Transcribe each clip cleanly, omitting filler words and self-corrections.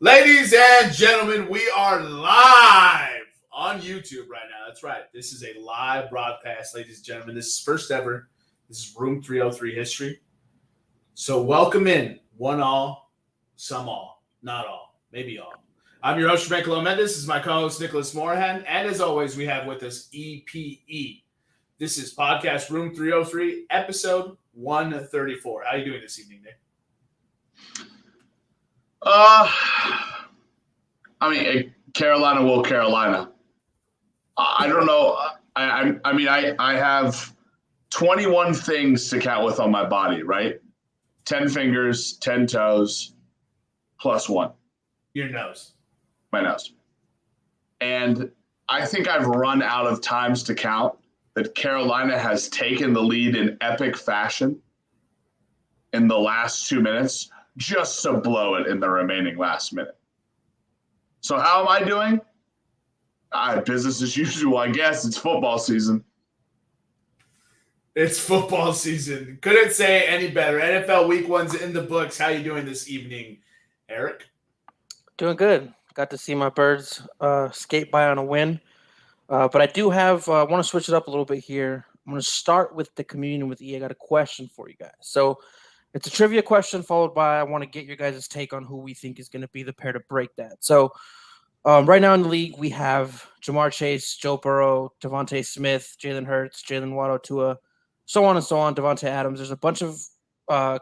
Ladies and gentlemen, we are live on YouTube right now. That's right. This is a live broadcast, ladies and gentlemen. This is first ever. This is Room 303 history. So welcome in, one all, some all, not all, maybe all. I'm your host, Jermaine Mendes. This is my co-host, Nicholas Morahan. And as always, we have with us EPE. This is podcast Room 303, episode 134. How are you doing this evening, Nick? Carolina will Carolina. I don't know. I have 21 things to count with on my body, right? 10 fingers, 10 toes, plus one. Your nose. My nose. And I think I've run out of times to count that Carolina has taken the lead in epic fashion in the last 2 minutes just to blow it in the remaining last minute. So how am I doing? Business as usual, I guess. It's football season. It's football season. Couldn't say any better. NFL Week 1's in the books. How you doing this evening, Eric? Doing good. Got to see my birds skate by on a win. But I do have I want to switch it up a little bit here. I'm going to start with the communion with E. I got a question for you guys. So it's a trivia question followed by I want to get your guys' take on who we think is going to be the pair to break that. So right now in the league, we have Jamar Chase, Joe Burrow, Devontae Smith, Jalen Hurts, Jalen Waddle, Tua, so on and so on, Devontae Adams. There's a bunch of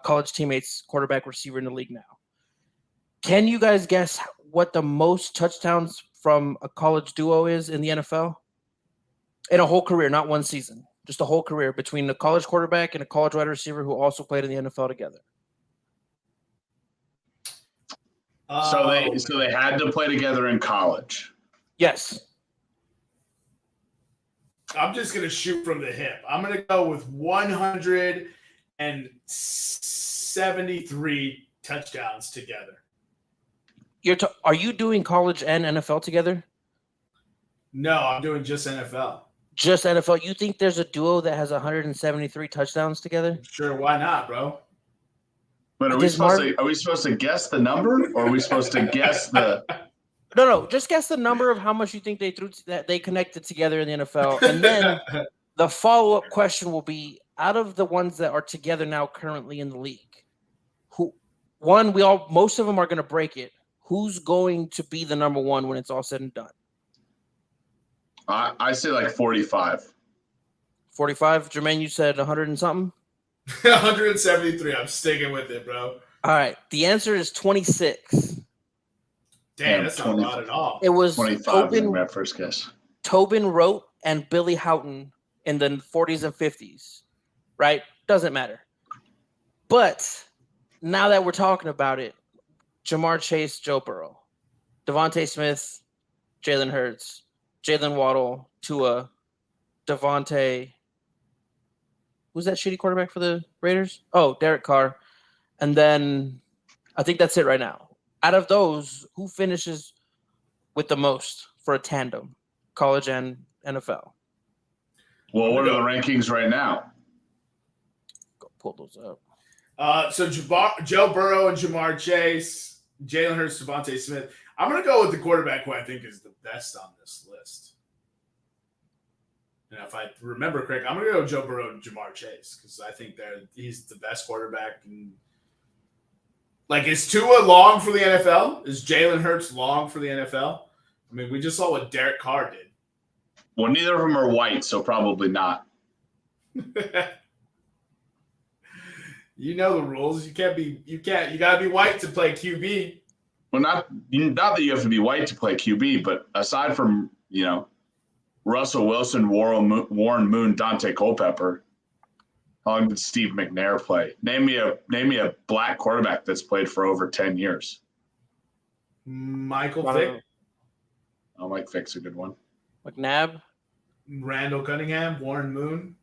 college teammates, quarterback, receiver in the league now. Can you guys guess what the most touchdowns from a college duo is in the NFL? In a whole career, not one season. Just a whole career between a college quarterback and a college wide receiver who also played in the NFL together. So they had to play together in college. Yes. I'm just going to shoot from the hip. I'm going to go with 173 touchdowns together. Are you doing college and NFL together? No, I'm doing just NFL. Just NFL. You think there's a duo that has 173 touchdowns together? Sure, why not, bro? But are we supposed to guess the number, or are we supposed to guess the? No. Just guess the number of how much you think they connected together in the NFL, and then the follow-up question will be: out of the ones that are together now currently in the league, most of them are going to break it. Who's going to be the number one when it's all said and done? I say like 45. 45? Jermaine, you said 100 and something? 173. I'm sticking with it, bro. All right. The answer is 26. Damn, that's not a lot at all. It was 25 was my first guess. Tobin Rote and Billy Houghton in the 40s and 50s, right? Doesn't matter. But now that we're talking about it, Jamar Chase, Joe Burrow, Devontae Smith, Jalen Hurts, Jalen Waddle, Tua, Devontae. Who's that shitty quarterback for the Raiders? Oh, Derek Carr. And then I think that's it right now. Out of those, who finishes with the most for a tandem, college and NFL? Well, what are the rankings right now? Go pull those up. So Joe Burrow and Jamar Chase, Jalen Hurts, Devontae Smith. I'm going to go with the quarterback who I think is the best on this list. And if I remember correct, I'm going to go Joe Burrow and Jamar Chase because I think he's the best quarterback. And, is Tua long for the NFL? Is Jalen Hurts long for the NFL? I mean, we just saw what Derek Carr did. Well, neither of them are white, so probably not. You know the rules. You got to be white to play QB. Well, not that you have to be white to play QB, but aside from, Russell Wilson, Warren Moon, Dante Culpepper, how long did Steve McNair play? Name me a black quarterback that's played for over 10 years. Michael Vick. Oh, Mike Vick's a good one. McNabb. Randall Cunningham, Warren Moon.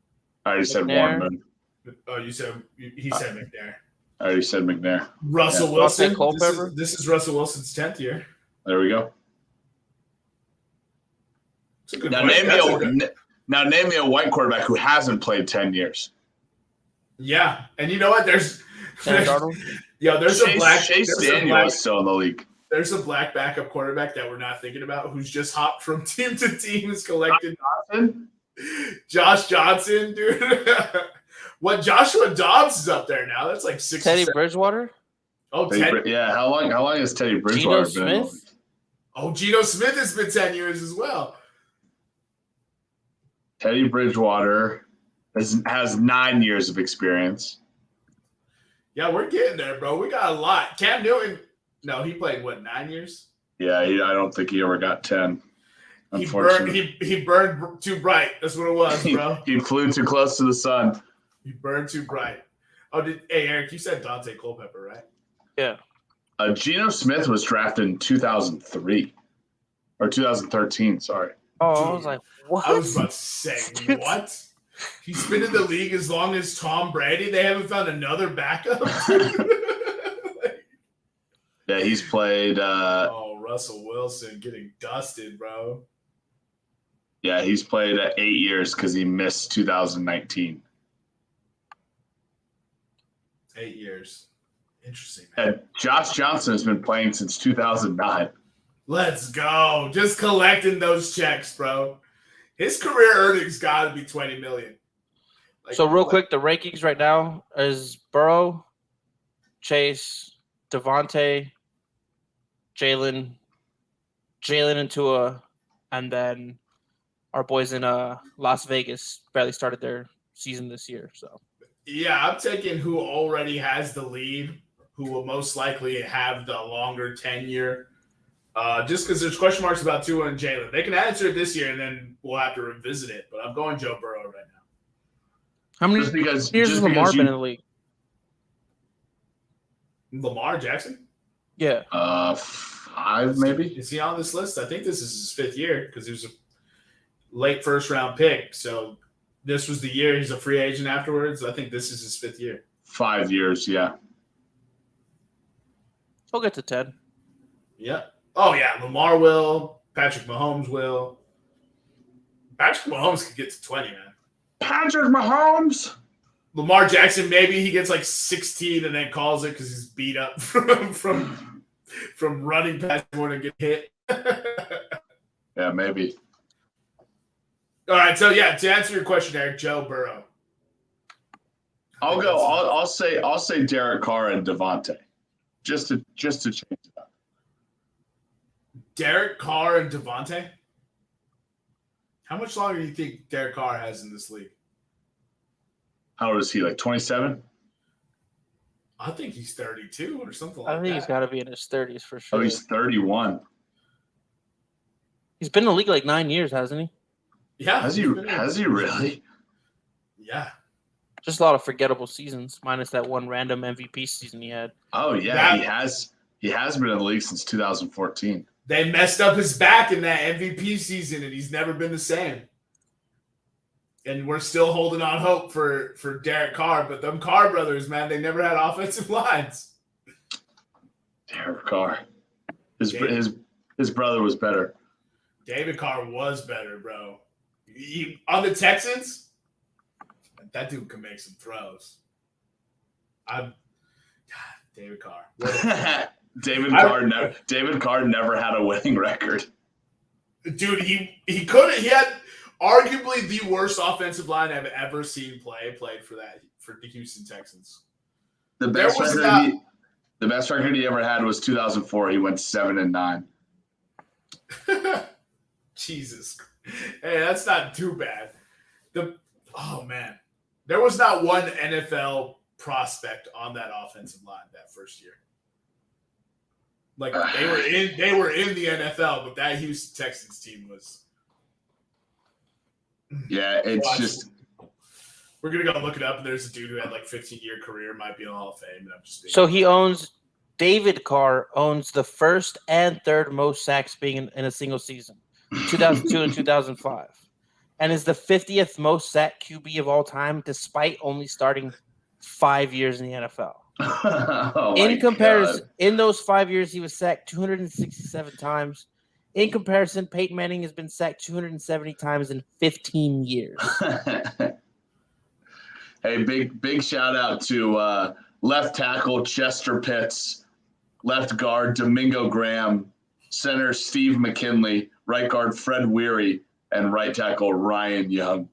I already said Warren Moon. Oh, he said McNair. I already said McNair. Russell Wilson. This is Russell Wilson's 10th year. There we go. Now name me a white quarterback who hasn't played 10 years. Yeah, and you know what? There's Chase a black. Chase Daniel is still in the league. There's a black backup quarterback that we're not thinking about who's just hopped from team to team, is collecting. Josh Johnson, dude. What, Joshua Dobbs is up there now? That's like 6. Teddy Bridgewater. Oh, Teddy, yeah. How long has Teddy Bridgewater Geno been? Smith? Oh, Geno Smith has been 10 years as well. Teddy Bridgewater has 9 years of experience. Yeah, we're getting there, bro. We got a lot. Cam Newton, no, he played, 9 years? Yeah, I don't think he ever got 10. He burned too bright. That's what it was, bro. He flew too close to the sun. He burned too bright. Oh, hey, Eric, you said Dante Culpepper, right? Yeah. Geno Smith was drafted in 2003 or 2013. Sorry. Oh, Dude, I was like, what? I was about to say, what? He's been in the league as long as Tom Brady. They haven't found another backup. Yeah, he's played. Russell Wilson getting dusted, bro. Yeah, he's played 8 years because he missed 2019. 8 years. Interesting, man. And Josh Johnson has been playing since 2009. Let's go. Just collecting those checks, bro. His career earnings got to be $20 million. So real quick, the rankings right now is Burrow, Chase, Devontae, Jalen and Tua, and then our boys in Las Vegas barely started their season this year. So yeah, I'm taking who already has the lead, who will most likely have the longer tenure. Just because there's question marks about Tua and Jalen. They can answer it this year, and then we'll have to revisit it. But I'm going Joe Burrow right now. How many years has Lamar been in the league? Lamar Jackson? Yeah. 5 maybe. Is he on this list? I think this is his 5th year because he was a late first-round pick. So this was the year he's a free agent afterwards. I think this is his 5th year. 5 years, yeah. He'll get to 10. Yeah. Oh, yeah. Lamar will. Patrick Mahomes will. Patrick Mahomes could get to 20, man. Patrick Mahomes. Lamar Jackson, maybe he gets like 16 and then calls it because he's beat up from running past everyone and get hit. Yeah, maybe. All right, so yeah, to answer your question, Eric, Joe Burrow. I'll say Derek Carr and Devontae, just to change it up. Derek Carr and Devontae. How much longer do you think Derek Carr has in this league? How old is he? Like 27? I think he's 32 or something like that. I think he's got to be in his 30s for sure. Oh, he's 31. He's been in the league like 9 years, hasn't he? Yeah. Has he really? Yeah. Just a lot of forgettable seasons, minus that one random MVP season he had. Oh yeah, he has been in the league since 2014. They messed up his back in that MVP season, and he's never been the same. And we're still holding on hope for Derek Carr, but them Carr brothers, man, they never had offensive lines. Derek Carr, his brother was better. David Carr was better, bro. On the Texans, that dude can make some throws. David Carr. David Carr never had a winning record. Dude, he couldn't. He had arguably the worst offensive line I've ever seen played for the Houston Texans. The best record he ever had was 2004. He went 7-9. Jesus. Hey, that's not too bad. Man. There was not one NFL prospect on that offensive line that first year. Like they were in the NFL, but that Houston Texans team was. Yeah, it's just. We're gonna go look it up, and there's a dude who had like 15-year career, might be in the Hall of Fame. And I'm just so David Carr owns the first and third most sacks being in a single season, 2002 and 2005, and is the 50th most sacked QB of all time, despite only starting 5 years in the NFL. In comparison, God. In those 5 years, he was sacked 267 times. In comparison, Peyton Manning has been sacked 270 times in 15 years. Hey, big shout out to left tackle Chester Pitts left guard Domingo Graham, center Steve McKinley, right guard Fred Weary, and right tackle Ryan Young.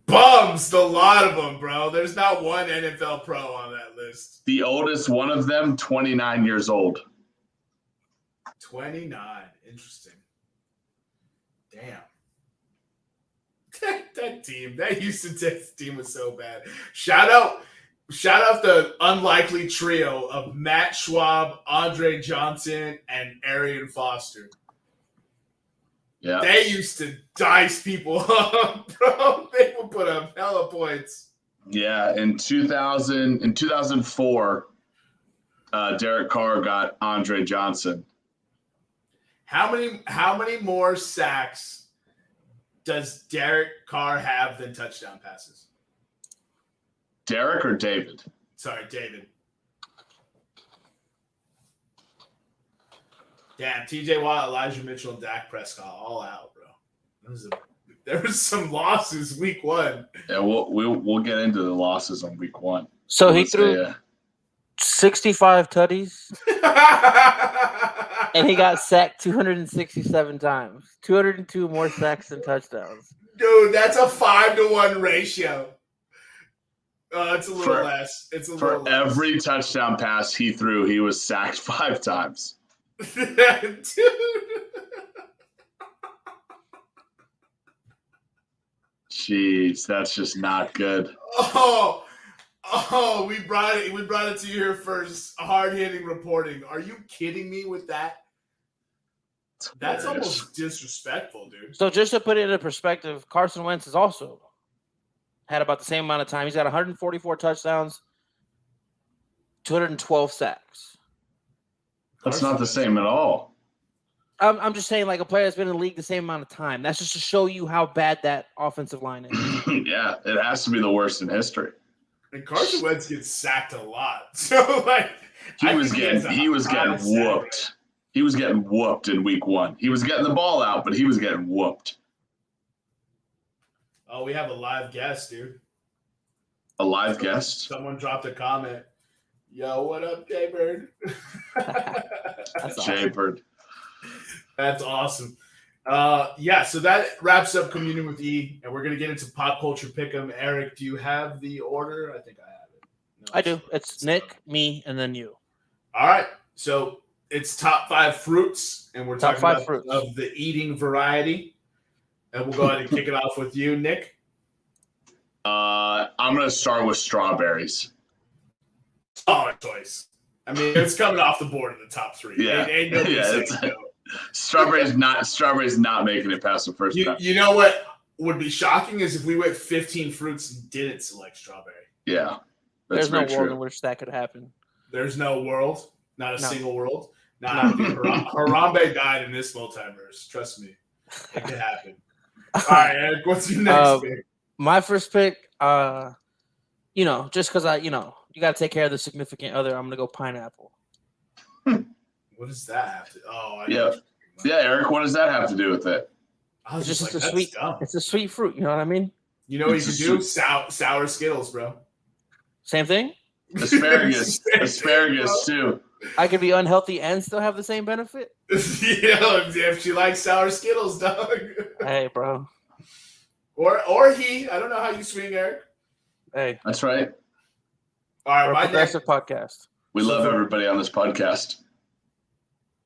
Bums, the lot of them, bro. There's not one NFL pro on that list. The oldest one of them, 29 years old. 29. Interesting. Damn. That team, that Houston Texans team was so bad. Shout out the unlikely trio of Matt Schwab, Andre Johnson, and Arian Foster. Yeah. They used to dice people up, bro. They would put up hella points. Yeah, in 2004, Derek Carr got Andre Johnson. How many more sacks does Derek Carr have than touchdown passes? Derek or David? Sorry, David. Damn, TJ Watt, Elijah Mitchell, and Dak Prescott all out, bro. There was some losses week 1. Yeah, we'll get into the losses on week 1. So he threw 65 tutties, and he got sacked 267 times. 202 more sacks than touchdowns. Dude, that's a 5-to-1 ratio. It's a little less. It's a little less. For every touchdown pass he threw, he was sacked 5 times. Dude. Jeez, that's just not good. Oh, we brought it to you here first. Hard-hitting reporting. Are you kidding me with that? That's almost disrespectful, dude. So just to put it into perspective, Carson Wentz has also had about the same amount of time. He's got 144 touchdowns, 212 sacks. That's not the same at all. I'm just saying, like, a player that's been in the league the same amount of time. That's just to show you how bad that offensive line is. Yeah, it has to be the worst in history. And Carson Wentz gets sacked a lot. So, like, he was getting whooped. He was getting whooped in week 1. He was getting the ball out, but he was getting whooped. Oh, we have a live guest, dude. A live guest? Someone dropped a comment. Yo, what up, Jay-Bird? That's Jay-Bird. That's awesome. Yeah, so that wraps up Communion with E, and we're going to get into Pop Culture Pick'em. Eric, do you have the order? I think I have it. No, I do. It's Nick, me, and then you. All right. So it's top 5 fruits, and we're talking about fruits of the eating variety. And we'll go ahead and kick it off with you, Nick. I'm going to start with strawberries. Solid choice. I mean, it's coming off the board in the top 3. Yeah. Ain't nobody saying no. Strawberries not making it past the first time. You know what would be shocking is if we went 15 fruits and didn't select strawberry. Yeah. There's no world in which that could happen. There's no world. Not a single world. Harambe died in this multiverse. Trust me. It could happen. All right, Eric, what's your next pick? My first pick, just because you got to take care of the significant other, I'm going to go pineapple. What does that have to? Yeah, Eric. What does that have to do with it? I was just like, a sweet. Dumb. It's a sweet fruit. You know what I mean? You know what you can do? Sour Skittles, bro. Same thing. Asparagus too. I could be unhealthy and still have the same benefit. If she likes sour Skittles, dog. Hey, bro. Or he. I don't know how you swing, Eric. Hey, that's right. All right, my progressive podcast. We love everybody on this podcast.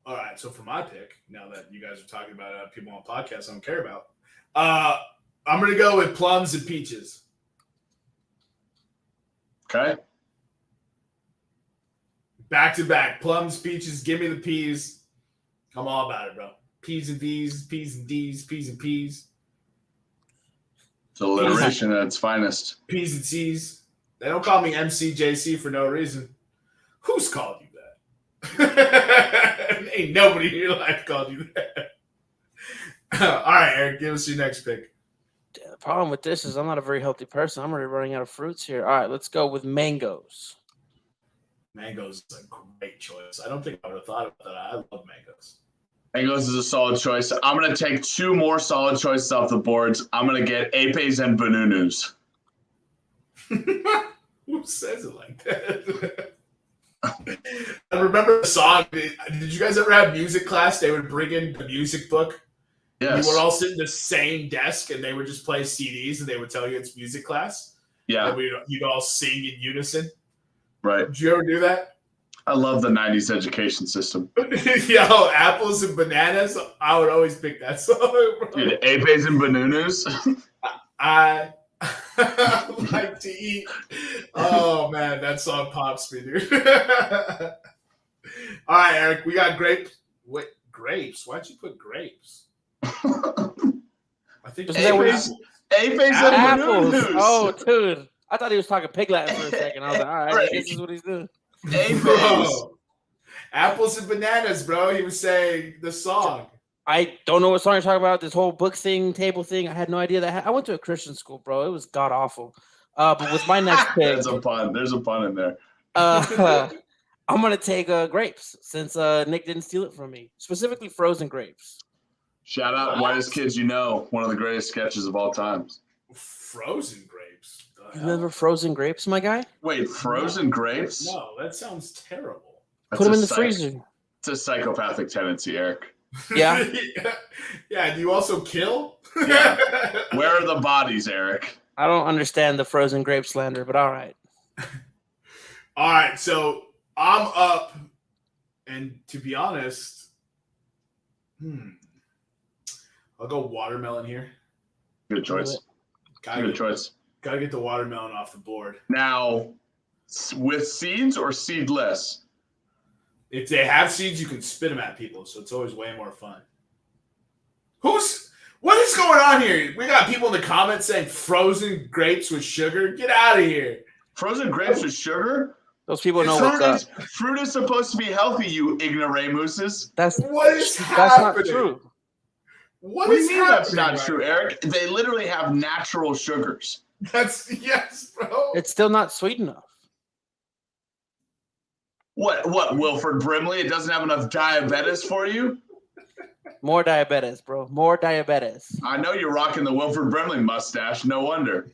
All right, so for my pick, now that you guys are talking about people on podcasts I don't care about, I'm going to go with plums and peaches. Okay. Back to back. Plums, peaches, give me the peas. I'm all about it, bro. P's and D's, P's and D's, P's and P's. It's alliteration at its finest. P's and C's. They don't call me MCJC for no reason. Who's called you that? Ain't nobody in your life called you that. All right, Eric, give us your next pick. The problem with this is I'm not a very healthy person. I'm already running out of fruits here. All right, let's go with mangoes. Mangoes is a great choice. I don't think I would have thought about that. I love mangoes. Mangoes is a solid choice. I'm going to take 2 more solid choices off the boards. I'm going to get apes and banunus. Who says it like that? I remember the song. Did you guys ever have music class? They would bring in the music book. Yes. You would all sit in the same desk, and they would just play CDs, and they would tell you it's music class. Yeah. And you'd all sing in unison. Right. Did you ever do that? I love the 90s education system. Yo, apples and bananas. I would always pick that song. Bro. Dude, apes and bananas. I like to eat. Oh, man, that song pops me, dude. All right, Eric, we got grapes. Wait, grapes? Why'd you put grapes? I think apes and Apples. bananas. Oh, dude. I thought he was talking pig Latin for a second. I was like, all right, this is what he's doing. Bro. Apples and bananas, bro. He was saying the song. I don't know what song you're talking about. This whole book thing, table thing. I had no idea that. I went to a Christian school, bro. It was god awful. But with my next pick, There's a pun in there. I'm gonna take grapes since Nick didn't steal it from me. Specifically, frozen grapes. Shout out Whitest Kids You Know, one of the greatest sketches of all time. Frozen grapes. You remember frozen grapes, my guy? Wait, frozen grapes? No, that sounds terrible. Put them in the freezer. It's a psychopathic tendency, Eric. Yeah. Yeah. Do you also kill? Yeah. Where are the bodies, Eric? I don't understand the frozen grape slander, but all right. All right, so I'm up, and to be honest, I'll go watermelon here. Good choice. Good choice. Gotta get the watermelon off the board. Now, with seeds or seedless? If they have seeds, you can spit them at people, so it's always way more fun. What is going on here? We got people in the comments saying frozen grapes with sugar. Get out of here. Frozen grapes with sugar? Those people know what's up. Fruit is supposed to be healthy, you ignoramuses. What is happening? That's not true. What do is you mean that's happening not true, Eric? They literally have natural sugars. Yes, bro. It's still not sweet enough. What, Wilford Brimley? It doesn't have enough diabetes for you? More diabetes, bro. More diabetes. I know you're rocking the Wilford Brimley mustache. No wonder.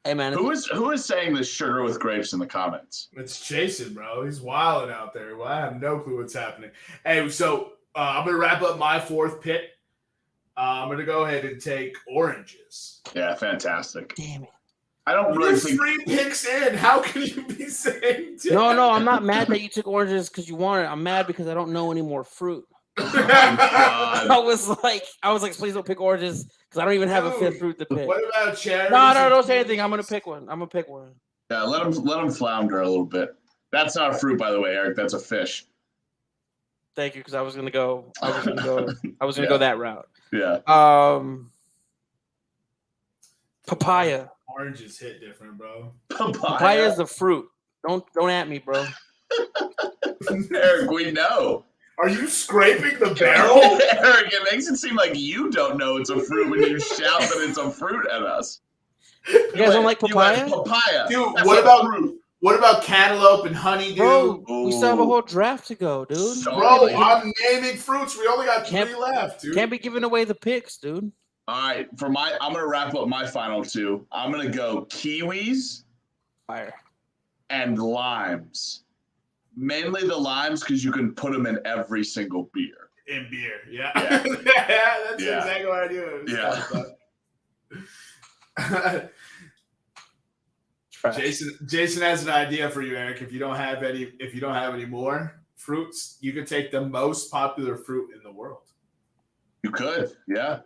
Hey, man. Who is saying this sugar with grapes in the comments? It's Jason, bro. He's wilding out there. Well, I have no clue what's happening. Hey, so I'm going to wrap up my fourth pick. I'm going to go ahead and take oranges. Yeah, fantastic. Damn it. I don't really think... 3 picks in. How can you be saying that? No, I'm not mad that you took oranges because you wanted it. I'm mad because I don't know any more fruit. Oh my God. I was like, please don't pick oranges because I don't even have a fifth fruit to pick. What about cherries? No, don't say anything. I'm gonna pick one. Yeah, let him flounder a little bit. That's not a fruit, by the way, Eric. That's a fish. Thank you, because I was gonna go that route. Yeah. Papaya. Oranges hit different, bro. Papaya is the fruit. Don't at me, bro. Eric, we know. Are you scraping the barrel? Eric, it makes it seem like you don't know it's a fruit when you shout that it's a fruit at us. You guys don't like papaya? Papaya. Dude, That's what about cantaloupe and honeydew? Bro, we still have a whole draft to go, dude. Bro, I'm naming fruits. We only got 3 left, dude. Can't be giving away the picks, dude. All right, I'm gonna wrap up my final 2. I'm gonna go kiwis, Fire, and limes. Mainly the limes because you can put them in every single beer. In beer, yeah. That's Yeah. exactly what I do. Jason has an idea for you, Eric. If you don't have any more fruits, you could take the most popular fruit in the world. You could, yeah.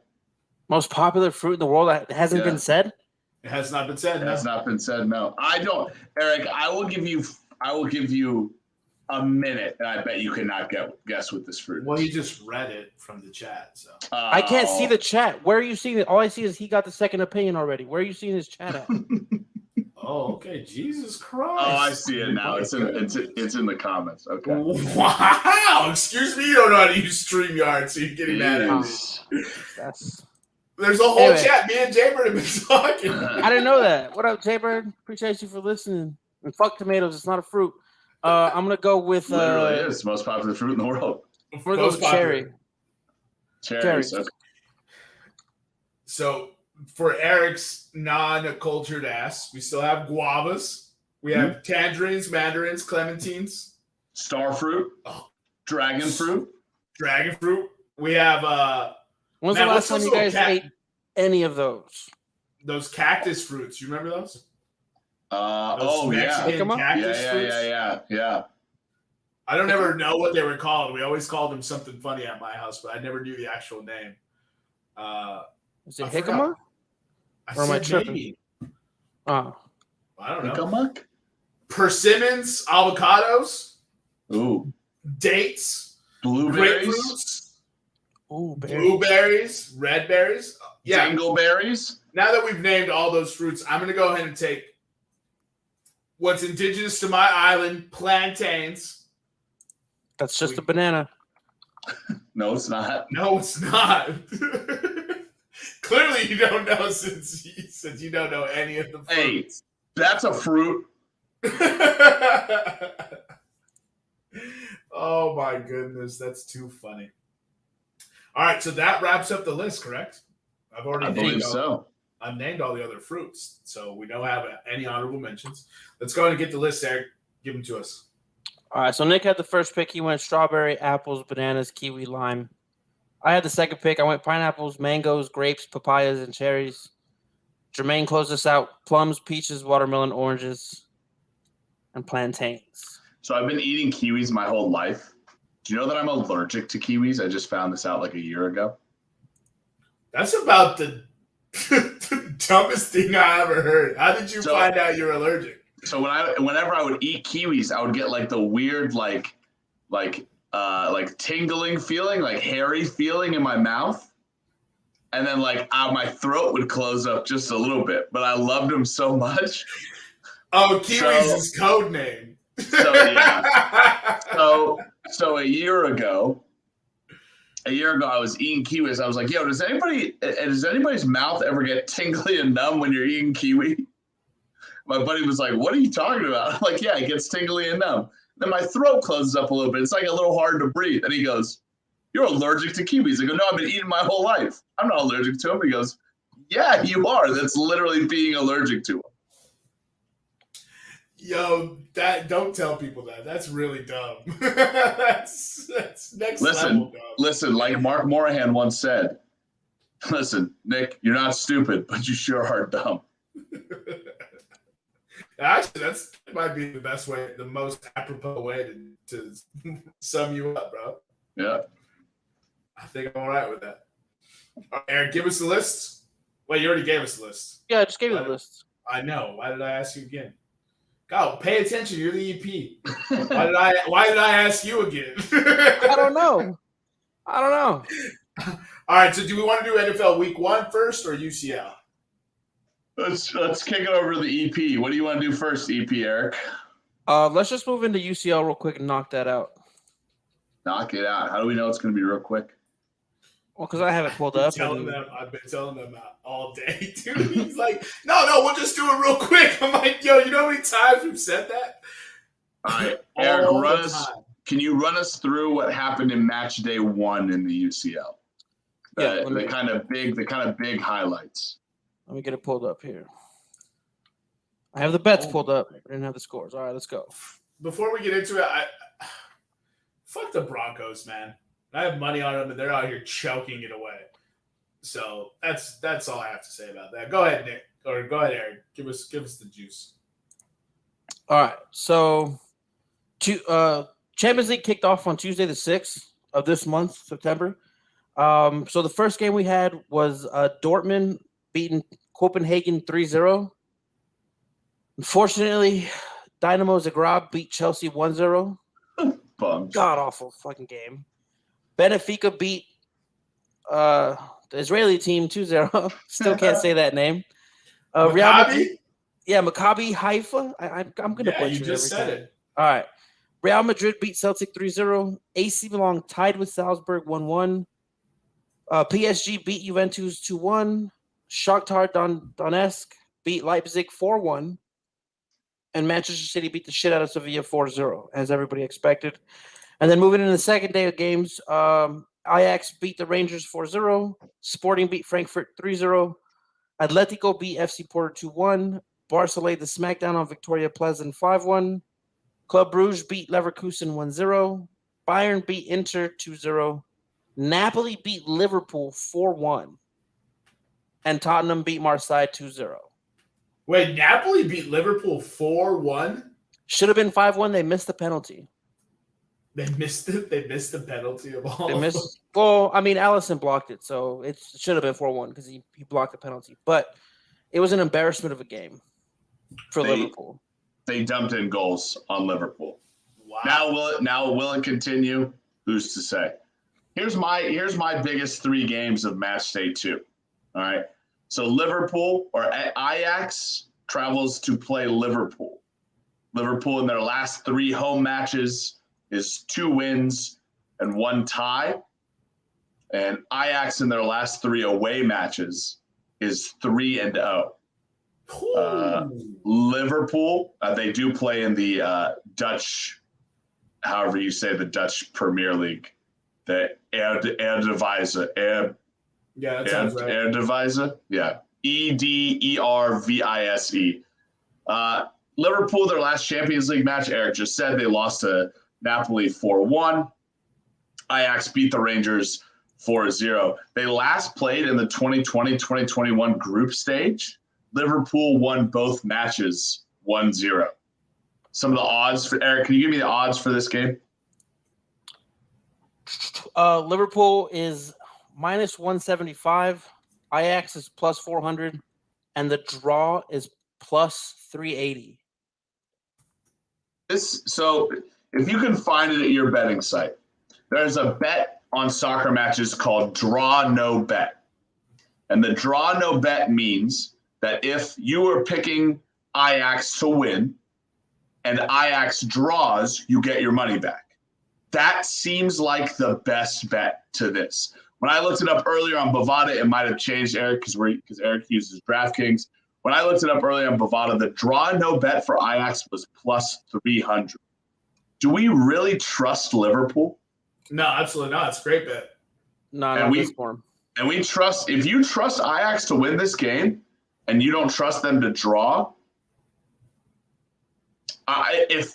Most popular fruit in the world that hasn't been said? It has not been said. It has not been said, no. I don't, Eric, I will give you a minute, and I bet you cannot guess what this fruit is. Well, he just read it from the chat, so. I can't see the chat. Where are you seeing it? All I see is he got the second opinion already. Where are you seeing his chat at? Oh, okay. Jesus Christ. Oh, I see it now. It's in the comments. Okay. Wow. Excuse me. You don't know how to use StreamYard, so you're getting mad at me. There's a whole chat. Me and Jaybird have been talking. I didn't know that. What up, Jaybird? Appreciate you for listening. And fuck tomatoes. It's not a fruit. I'm gonna go with. Literally is the most popular fruit in the world. I'm gonna go with cherry. Cherries. Cherry. Okay. So for Eric's non-cultured ass, we still have guavas. We have tangerines, mandarins, clementines. Star fruit. Dragon fruit. Dragon fruit. We have When's man, the what's last time those you little guys ate any of those? those cactus fruits. You remember those? Oh yeah. Mexican cactus fruits. Yeah. I don't ever know what they were called. We always called them something funny at my house, but I never knew the actual name. Is it I jicama? forgot. Or am I said tripping? maybe. Oh, I don't know. Jicama? Persimmons, avocados, Ooh. dates, Blueberries. grapefruits, ooh, berries. blueberries, red berries. Yeah. Dingleberries. Now that we've named all those fruits, I'm going to go ahead and take what's indigenous to my island, plantains. That's just a banana. No, it's not. No, it's not. Clearly, you don't know since you don't know any of the fruits. Hey, that's a fruit. Oh my goodness, that's too funny. All right, so that wraps up the list, correct? I've believe so. I've named all the other fruits, so we don't have any honorable mentions. Let's go ahead and get the list, Eric. Give them to us. All right, so Nick had the first pick. He went strawberry, apples, bananas, kiwi, lime. I had the second pick. I went pineapples, mangoes, grapes, papayas, and cherries. Jermaine closed us out. Plums, peaches, watermelon, oranges, and plantains. So I've been eating kiwis my whole life. Do you know that I'm allergic to kiwis? I just found this out like a year ago. That's about the dumbest thing I ever heard. How did you find out you're allergic? So whenever I would eat kiwis, I would get like the weird like tingling feeling, like hairy feeling in my mouth, and then like my throat would close up just a little bit. But I loved them so much. Oh, kiwis is code name. So yeah. So a year ago, I was eating kiwis. I was like, yo, does anybody's mouth ever get tingly and numb when you're eating kiwi? My buddy was like, what are you talking about? I'm like, yeah, it gets tingly and numb. Then my throat closes up a little bit. It's like a little hard to breathe. And he goes, you're allergic to kiwis. I go, no, I've been eating my whole life. I'm not allergic to them. He goes, yeah, you are. That's literally being allergic to them. Yo, don't tell people that. That's really dumb. that's next level dumb. Listen, like Mark Morahan once said, listen, Nick, you're not stupid, but you sure are dumb. Actually, that might be the most apropos way to sum you up, bro. Yeah. I think I'm all right with that. All right, Eric, give us the list. Wait, you already gave us the list. Yeah, I just gave you the list. I know. Why did I ask you again? God, pay attention. You're the EP. Why did I ask you again? I don't know. All right, so do we want to do NFL Week 1 first or UCL? Let's kick it over to the EP. What do you want to do first, EP, Eric? Let's just move into UCL real quick and knock that out. Knock it out. How do we know it's going to be real quick? Well, because I have it pulled up. I've been telling them all day, dude. He's like, no, we'll just do it real quick. I'm like, yo, you know how many times we've said that? All right, Eric, can you run us through what happened in match day 1 in the UCL? The kind of big highlights. Let me get it pulled up here. I have the bets pulled up. I didn't have the scores. All right, let's go. Before we get into it, fuck the Broncos, man. I have money on them, and they're out here choking it away. So that's all I have to say about that. Go ahead, Nick, or go ahead, Eric. Give us the juice. All right. So, Champions League kicked off on Tuesday the 6th of this month, September. So the first game we had was Dortmund beating Copenhagen 3-0. Unfortunately, Dynamo Zagreb beat Chelsea 1-0. God awful fucking game. Benfica beat the Israeli team 2-0. Still can't say that name. Maccabi Haifa. I'm gonna butcher it. You just said it. All right. Real Madrid beat Celtic 3-0. AC Milan tied with Salzburg 1-1. PSG beat Juventus 2-1. Shakhtar Donetsk beat Leipzig 4-1. And Manchester City beat the shit out of Sevilla 4-0, as everybody expected. And then moving into the second day of games, Ajax beat the Rangers 4-0. Sporting beat Frankfurt 3-0. Atletico beat FC Porto 2-1. Barca laid the smackdown on Victoria Pleasant 5-1. Club Brugge beat Leverkusen 1-0. Bayern beat Inter 2-0. Napoli beat Liverpool 4-1. And Tottenham beat Marseille 2-0. Wait, Napoli beat Liverpool 4-1? Should have been 5-1. They missed the penalty. They missed it. They missed the penalty of all. They missed. Well, I mean, Allison blocked it, so it should have been 4-1 because he blocked the penalty. But it was an embarrassment of a game for Liverpool. They dumped in goals on Liverpool. Wow. Now will it continue? Who's to say? Here's my biggest 3 games of match day 2. All right. So Liverpool or Ajax travels to play Liverpool. Liverpool in their last 3 home matches is 2 wins and 1 tie. And Ajax in their last 3 away matches is 3-0. Liverpool, they do play in the Dutch, however you say the Dutch Premier League, the Eredivisie. Yeah, that sounds right. Eredivisie, yeah, Edervise. Liverpool, their last Champions League match, Eric just said they lost to Napoli 4-1. Ajax beat the Rangers 4-0. They last played in the 2020-2021 group stage. Liverpool won both matches 1-0. Some of the odds for Eric, can you give me the odds for this game? Liverpool is minus 175. Ajax is plus 400. And the draw is plus 380. So if you can find it at your betting site, there's a bet on soccer matches called draw no bet. And the draw no bet means that if you are picking Ajax to win and Ajax draws, you get your money back. That seems like the best bet to this. When I looked it up earlier on Bovada, it might have changed, Eric, because Eric uses DraftKings. When I looked it up earlier on Bovada, the draw no bet for Ajax was plus 300. Do we really trust Liverpool? No, absolutely not. It's a great bet. No, not this form. And we trust, if you trust Ajax to win this game and you don't trust them to draw,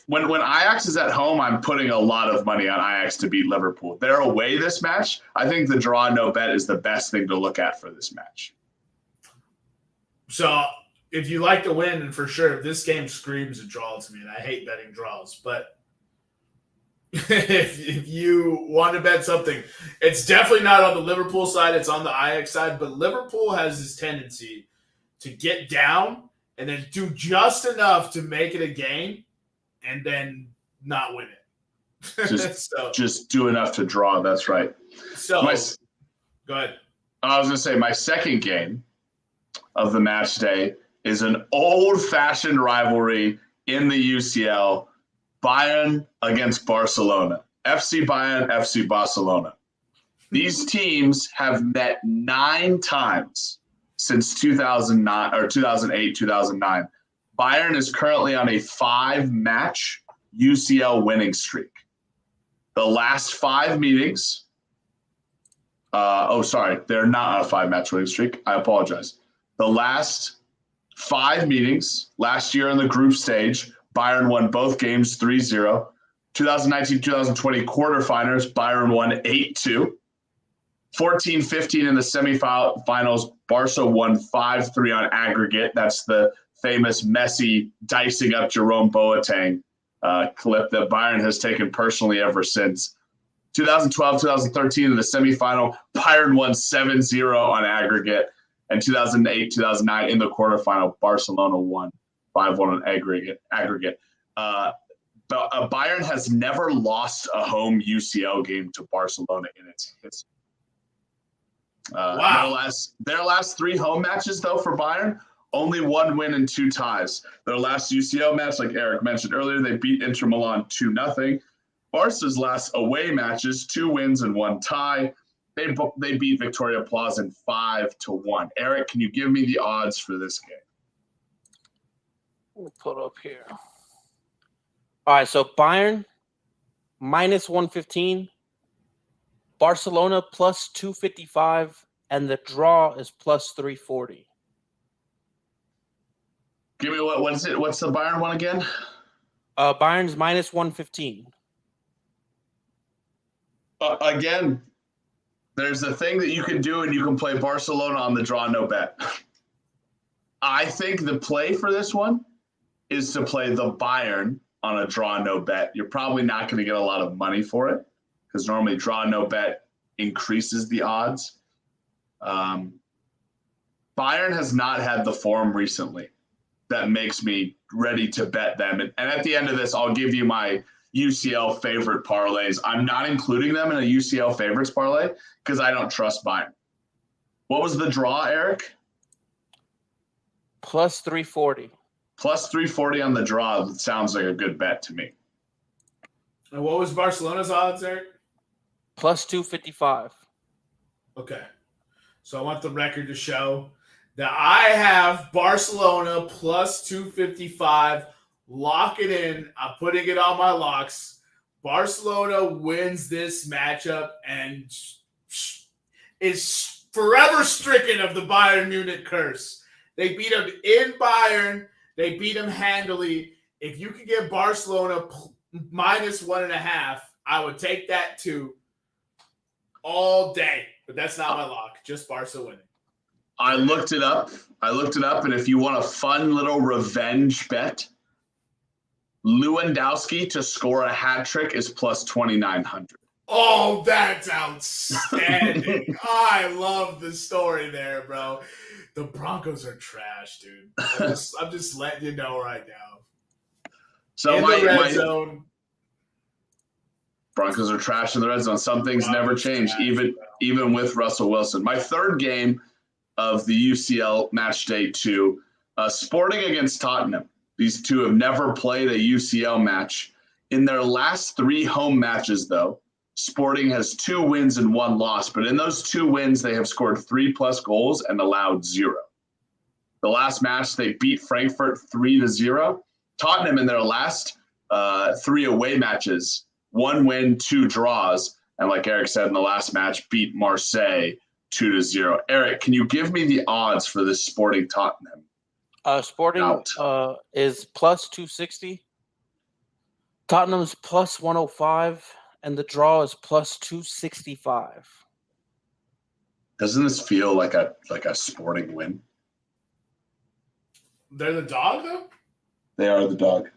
when Ajax is at home, I'm putting a lot of money on Ajax to beat Liverpool. They're away this match. I think the draw no bet is the best thing to look at for this match. So if you like to win, and for sure, this game screams a draw to me, and I hate betting draws, but if you want to bet something, it's definitely not on the Liverpool side, it's on the Ajax side, but Liverpool has this tendency to get down and then do just enough to make it a game and then not win it. Just do enough to draw. That's right. So, go ahead. I was going to say my second game of the match day is an old-fashioned rivalry in the UCL, Bayern against Barcelona. FC Bayern, FC Barcelona. These teams have met 9 times since 2009 or 2008, 2009. Bayern is currently on a 5-match UCL winning streak. The last 5 meetings. They're not on a 5-match winning streak. I apologize. The last 5 meetings last year in the group stage, Bayern won both games 3-0. 2019-2020 quarterfinals, Bayern won 8-2. 14-15 in the semifinals, Barca won 5-3 on aggregate. That's the famous Messi dicing up Jerome Boateng clip that Bayern has taken personally ever since. 2012-2013 in the semifinal, Bayern won 7-0 on aggregate. And 2008-2009 in the quarterfinal, Barcelona won 5-1 on aggregate. Bayern has never lost a home UCL game to Barcelona in its history. Wow. Their last 3 home matches, though, for Bayern, only 1 win and 2 ties. Their last UCL match, like Eric mentioned earlier, they beat Inter Milan 2-0. Barca's last away matches, 2 wins and 1 tie. They beat Victoria Plaza 5-1. Eric, can you give me the odds for this game? We'll put up here. All right, so Bayern minus 115, Barcelona plus 255, and the draw is plus 340. Give me what is it? What's the Bayern one again? Bayern's minus 115. Again, there's a thing that you can do, and you can play Barcelona on the draw no bet. I think the play for this one is to play the Bayern on a draw no bet. You're probably not going to get a lot of money for it because normally draw no bet increases the odds. Bayern has not had the form recently that makes me ready to bet them. And at the end of this, I'll give you my UCL favorite parlays. I'm not including them in a UCL favorites parlay because I don't trust Bayern. What was the draw, Eric? Plus 340. Plus 340 on the draw. Sounds like a good bet to me. And what was Barcelona's odds, Eric? Plus 255. Okay. So I want the record to show that I have Barcelona plus 255. Lock it in. I'm putting it on my locks. Barcelona wins this matchup and is forever stricken of the Bayern Munich curse. They beat them in Bayern. They beat them handily. If you could get Barcelona minus 1.5, I would take that too all day. But that's not my lock. Just Barca winning. I looked it up. And if you want a fun little revenge bet, Lewandowski to score a hat trick is plus 2,900. Oh, that's outstanding. I love the story there, bro. The Broncos are trash, dude. I'm just letting you know right now. So in the red zone. Broncos are trash in the red zone. Some things never change, even with Russell Wilson. My third game of the UCL match day 2, Sporting against Tottenham. These two have never played a UCL match. In their last 3 home matches, though, Sporting has 2 wins and 1 loss. But in those 2 wins, they have scored 3+ goals and allowed 0. The last match, they beat Frankfurt 3-0. Tottenham, in their last 3 away matches, 1 win, 2 draws. And like Eric said in the last match, beat Marseille 2-0. Eric, can you give me the odds for this Sporting Tottenham? Sporting is plus 260. Tottenham's plus 105. And the draw is plus 265. Doesn't this feel like a Sporting win? They're the dog, though? They are the dog.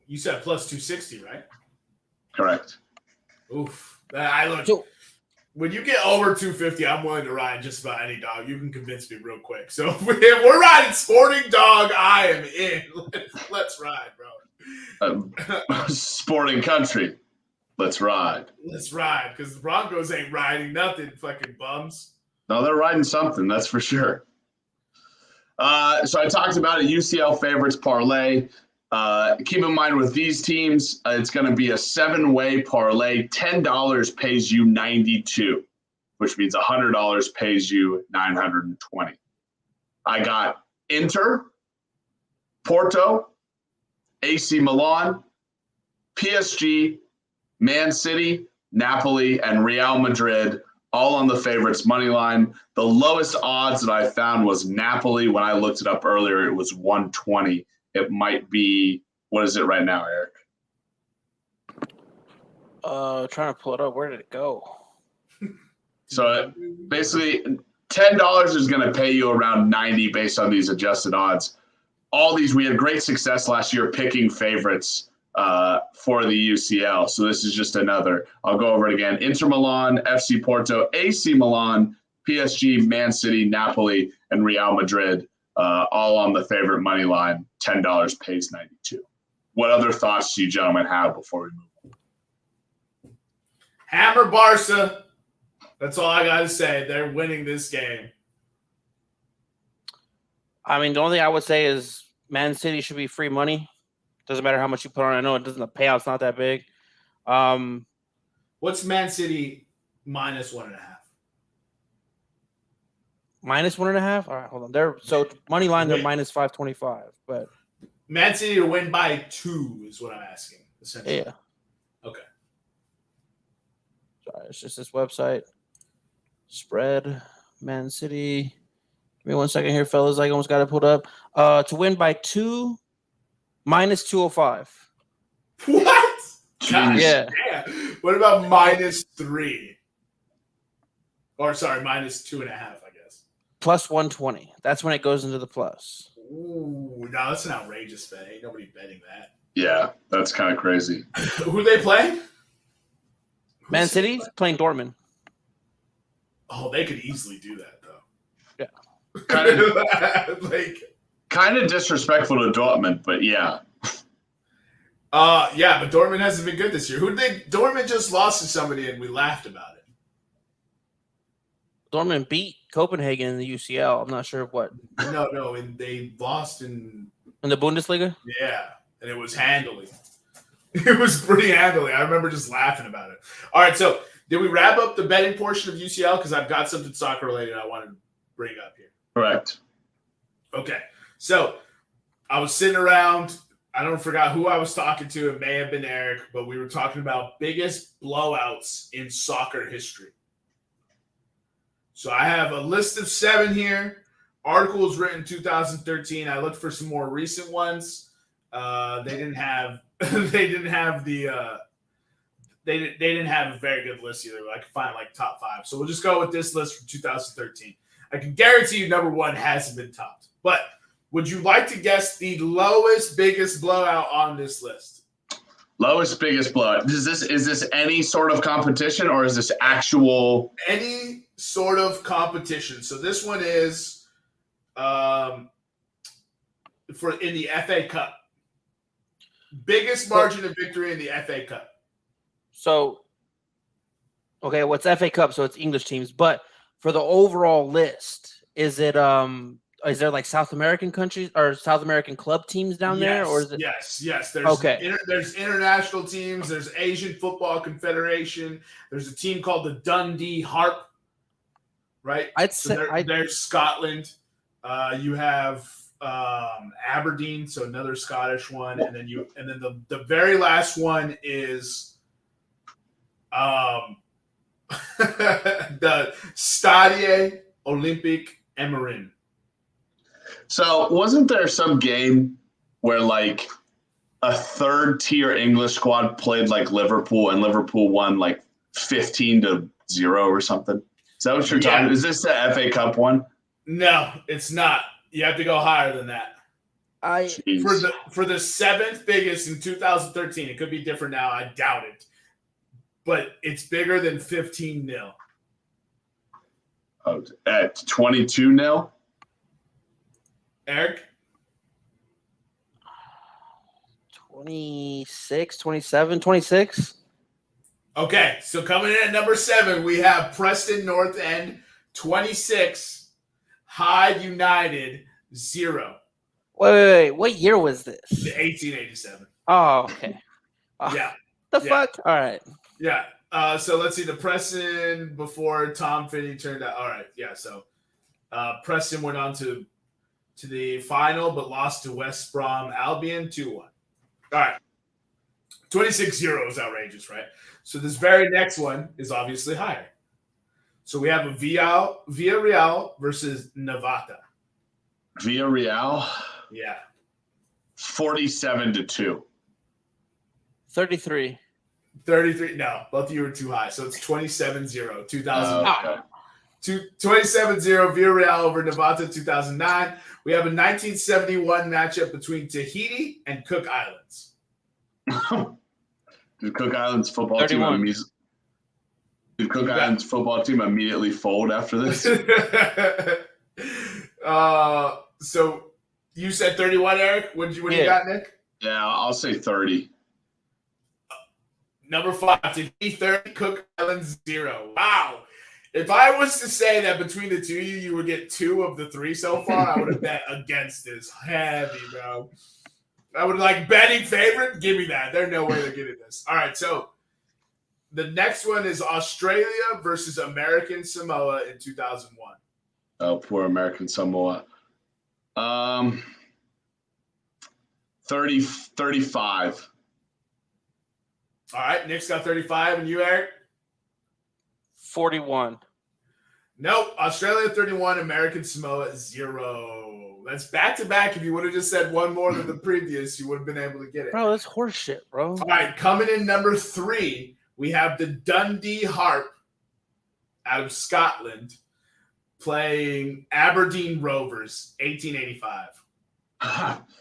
You said plus 260, right? Correct. Oof. When you get over 250, I'm willing to ride just about any dog. You can convince me real quick. So if we're riding Sporting dog, I am in. Let's ride, bro. Sporting country. Let's ride. Let's ride, because the Broncos ain't riding nothing, fucking bums. No, they're riding something, that's for sure. So I talked about a UCL favorites parlay. Keep in mind with these teams, it's going to be a 7-way parlay. $10 pays you $92, which means $100 pays you $920. I got Inter, Porto, AC Milan, PSG, Man City, Napoli, and Real Madrid, all on the favorites money line. The lowest odds that I found was Napoli. When I looked it up earlier, it was 120. It might be, what is it right now, Eric? Trying to pull it up. Where did it go? So basically, $10 is going to pay you around 90 based on these adjusted odds. All these, we had great success last year picking favorites for the UCL. So this is just another. I'll go over it again. Inter Milan, FC Porto, AC Milan, PSG, Man City, Napoli, and Real Madrid, all on the favorite money line. $10 pays 92. What other thoughts do you gentlemen have before we move on? Hammer Barca. That's all I got to say. They're winning this game. I mean, the only thing I would say is Man City should be free money. Doesn't matter how much you put on. I know the payout's not that big. What's Man City minus 1.5? Minus 1.5? All right, hold on. They're money line. They're minus 525. But Man City to win by 2 is what I'm asking. Essentially. Yeah. Okay. Sorry, it's just this website. Spread Man City. Give me 1 second here, fellas. I almost got it pulled up. To win by 2. Minus 205. What? Jeez. Yeah. What about -3? Or sorry, -2.5, I guess. Plus 120. That's when it goes into the plus. Ooh, no, that's an outrageous bet. Ain't nobody betting that. Yeah, that's kind of crazy. Who they playing? Man City's playing Dortmund. Oh, they could easily do that though. Yeah. Kind of disrespectful to Dortmund, but yeah. Yeah, but Dortmund hasn't been good this year. Dortmund just lost to somebody and we laughed about it. Dortmund beat Copenhagen in the UCL. I'm not sure what. No, and they lost in the Bundesliga? Yeah, and it was handily. It was pretty handily. I remember just laughing about it. All right, so did we wrap up the betting portion of UCL? Because I've got something soccer related I want to bring up here. Correct. Okay, so I was sitting around. I don't forgot who I was talking to. It may have been Eric, but we were talking about biggest blowouts in soccer history. So I have a list of 7 here. Article was written in 2013. I looked for some more recent ones. They didn't have they didn't have a very good list either. I could find like top 5. So we'll just go with this list from 2013. I can guarantee you number 1 hasn't been topped. But would you like to guess the lowest, biggest blowout on this list? Lowest, biggest blowout. Is this any sort of competition or is this actual? Any sort of competition. So this one is in the FA Cup. Biggest margin of victory in the FA Cup. So, okay, what's FA Cup? So it's English teams. But for the overall list, is there like South American countries or South American club teams down there, or is it? Yes. There's okay. There's international teams. There's Asian Football Confederation. There's a team called the Dundee Harp. Right. I'd say there's Scotland. You have Aberdeen, so another Scottish one, and then the very last one is the Stade Olympique Emerin. So wasn't there some game where like a 3rd-tier English squad played like Liverpool and Liverpool won like 15-0 or something? Is that what you're talking about? Is this the FA Cup one? No, it's not. You have to go higher than that. For the 7th biggest in 2013, it could be different now. I doubt it. But it's bigger than 15-0. Oh, at 22-0? Eric? 26, 27, 26. Okay, so coming in at number 7, we have Preston North End 26, Hyde United 0. Wait. What year was this? 1887. Oh, okay. Yeah. Fuck? All right. Yeah. So let's see. The Preston before Tom Finney turned out. All right. Yeah. So Preston went on to the final, but lost to West Brom Albion 2-1. All right. 26-0 is outrageous, right? So this very next one is obviously higher. So we have a Villarreal versus Navata. Villarreal? Yeah. 47-2. 33. 33. No, both of you were too high. So it's 27-0. 2009. Okay. 27-0 Villarreal over Navata 2009. We have a 1971 matchup between Tahiti and Cook Islands. Did Cook Islands football team immediately fold after this? So you said 31, Eric. What do you got, Nick? Yeah, I'll say 30. Number 5, Tahiti 30, Cook Islands 0. Wow. If I was to say that between the two of you would get 2 of the 3 so far, I would have bet against this heavy, bro. I would like betting favorite. Give me that. There's no way they're getting this. All right, so the next one is Australia versus American Samoa in 2001. Oh, poor American Samoa. 35. All right, Nick's got 35, and you, Eric? 41. Nope. Australia 31, American Samoa 0. That's back-to-back. If you would have just said one more than the previous, you would have been able to get it. Bro, that's horse shit, bro. All right, coming in number 3, we have the Dundee Harp out of Scotland playing Aberdeen Rovers, 1885.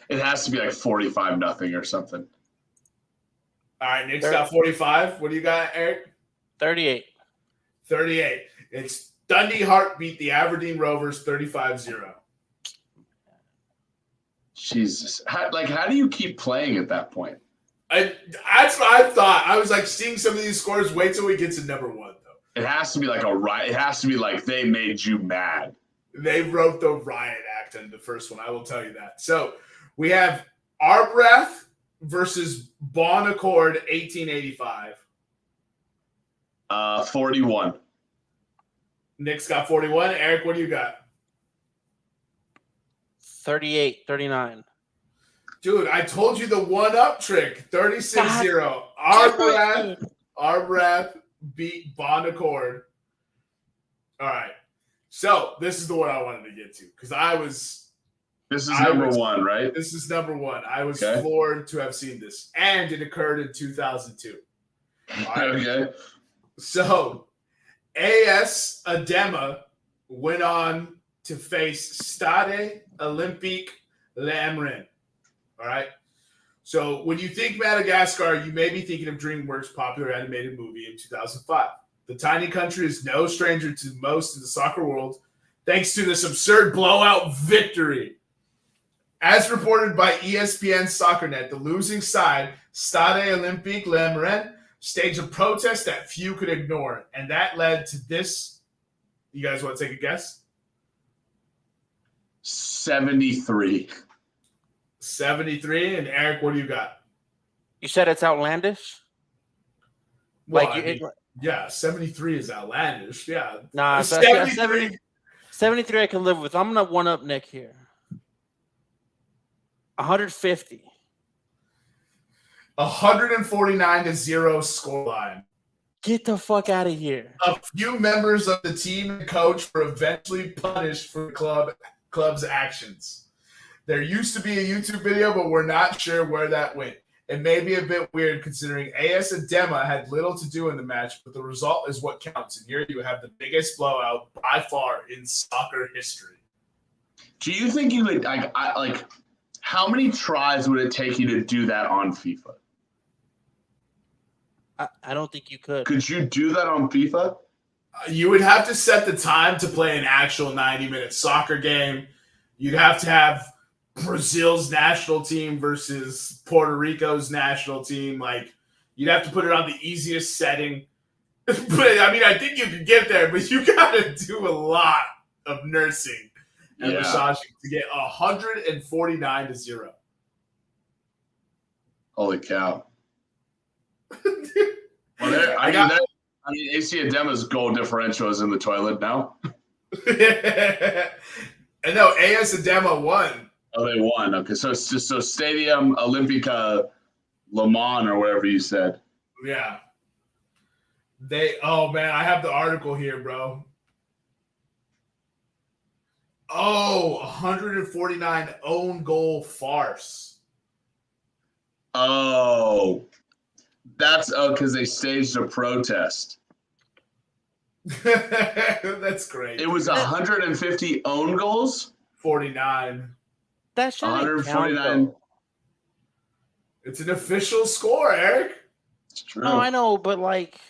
It has to be like 45-0 or something. All right, Nick's got 45. What do you got, Eric? 38. 38. It's Dundee Harp beat the Aberdeen Rovers 35-0. Jesus. How do you keep playing at that point? That's what I thought. I was like seeing some of these scores. Wait till we get to number 1, though. It has to be like a riot. It has to be like they made you mad. They wrote the riot act in the first one. I will tell you that. So we have Arbroath versus Bon Accord, 1885. 41. Nick's got 41. Eric, what do you got? 38, 39. Dude, I told you the one-up trick. 36-0. Arbroath beat Bon Accord. All right. So this is the one I wanted to get to because This is number 1, right? This is number 1. I was floored to have seen this, and it occurred in 2002. All right. Okay. So AS Adema went on to face Stade Olympique Lamrin. All right. So when you think Madagascar, you may be thinking of DreamWorks' popular animated movie in 2005. The tiny country is no stranger to most in the soccer world, thanks to this absurd blowout victory. As reported by ESPN SoccerNet, the losing side, Stade Olympique Lamrin, staged a protest that few could ignore, and that led to this. You guys want to take a guess? 73. 73. And Eric, what do you got? You said it's outlandish? Well, 73 is outlandish. Yeah. Nah, 73. 73 I can live with. I'm going to one-up Nick here. 150. 149-0 scoreline. Get the fuck out of here. A few members of the team and coach were eventually punished for the club's actions. There used to be a YouTube video, but we're not sure where that went. It may be a bit weird considering AS Adema had little to do in the match, but the result is what counts. And here you have the biggest blowout by far in soccer history. Do you think you would like how many tries would it take you to do that on FIFA? I don't think you could. Could you do that on FIFA? You would have to set the time to play an actual 90-minute soccer game. You'd have to have Brazil's national team versus Puerto Rico's national team. Like, you'd have to put it on the easiest setting. But, I mean, I think you could get there, but you got to do a lot of nursing and massaging to get 149-0. Holy cow. Well, AC Adema's goal differential is in the toilet now. And no, AS Adema won. Oh, they won. Okay, so it's just Stadium Olimpica Le Mans or whatever you said. Yeah. Oh man, I have the article here, bro. Oh, 149 own goal farce. Oh. That's because they staged a protest. That's great. It was 150 own goals? 49. That should 149. It's an official score, Eric. It's true. No, I know, but like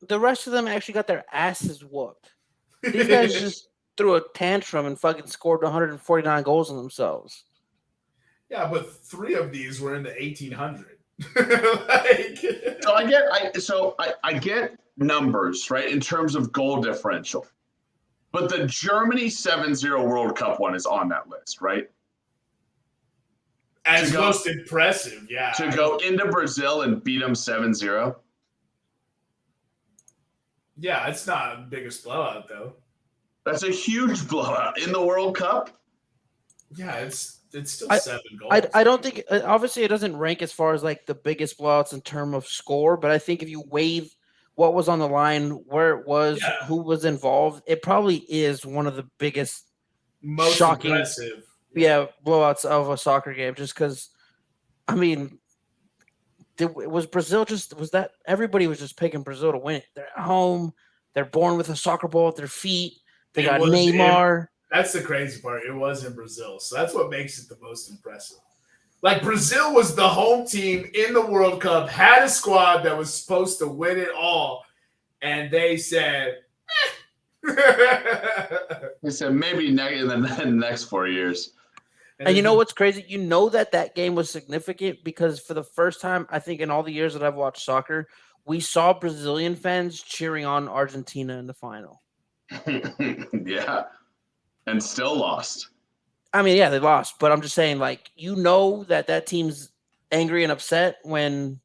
the rest of them actually got their asses whooped. These guys just threw a tantrum and fucking scored 149 goals on themselves. Yeah, but 3 of these were in the 1800s. So I get numbers, right, in terms of goal differential. But the Germany 7-0 World Cup one is on that list, right? As most impressive, yeah. To go into Brazil and beat them 7-0? Yeah, it's not the biggest blowout, though. That's a huge blowout in the World Cup. Yeah, it's still 7 goals. I don't think obviously it doesn't rank as far as like the biggest blowouts in terms of score, but I think if you weigh what was on the line, where it was, who was involved, it probably is one of the biggest, most shocking, impressive. Yeah, blowouts of a soccer game. Just because, I mean, was Brazil was that everybody was just picking Brazil to win it? They're at home. They're born with a soccer ball at their feet. They got Neymar. That's the crazy part. It was in Brazil, so that's what makes it the most impressive. Like, Brazil was the home team in the World Cup, had a squad that was supposed to win it all, and they said, They said maybe in the next 4 years. And you know what's crazy? You know that game was significant because for the first time, I think in all the years that I've watched soccer, we saw Brazilian fans cheering on Argentina in the final. Yeah, and still lost. I mean, yeah, they lost, but I'm just saying, like, you know that team's angry and upset when,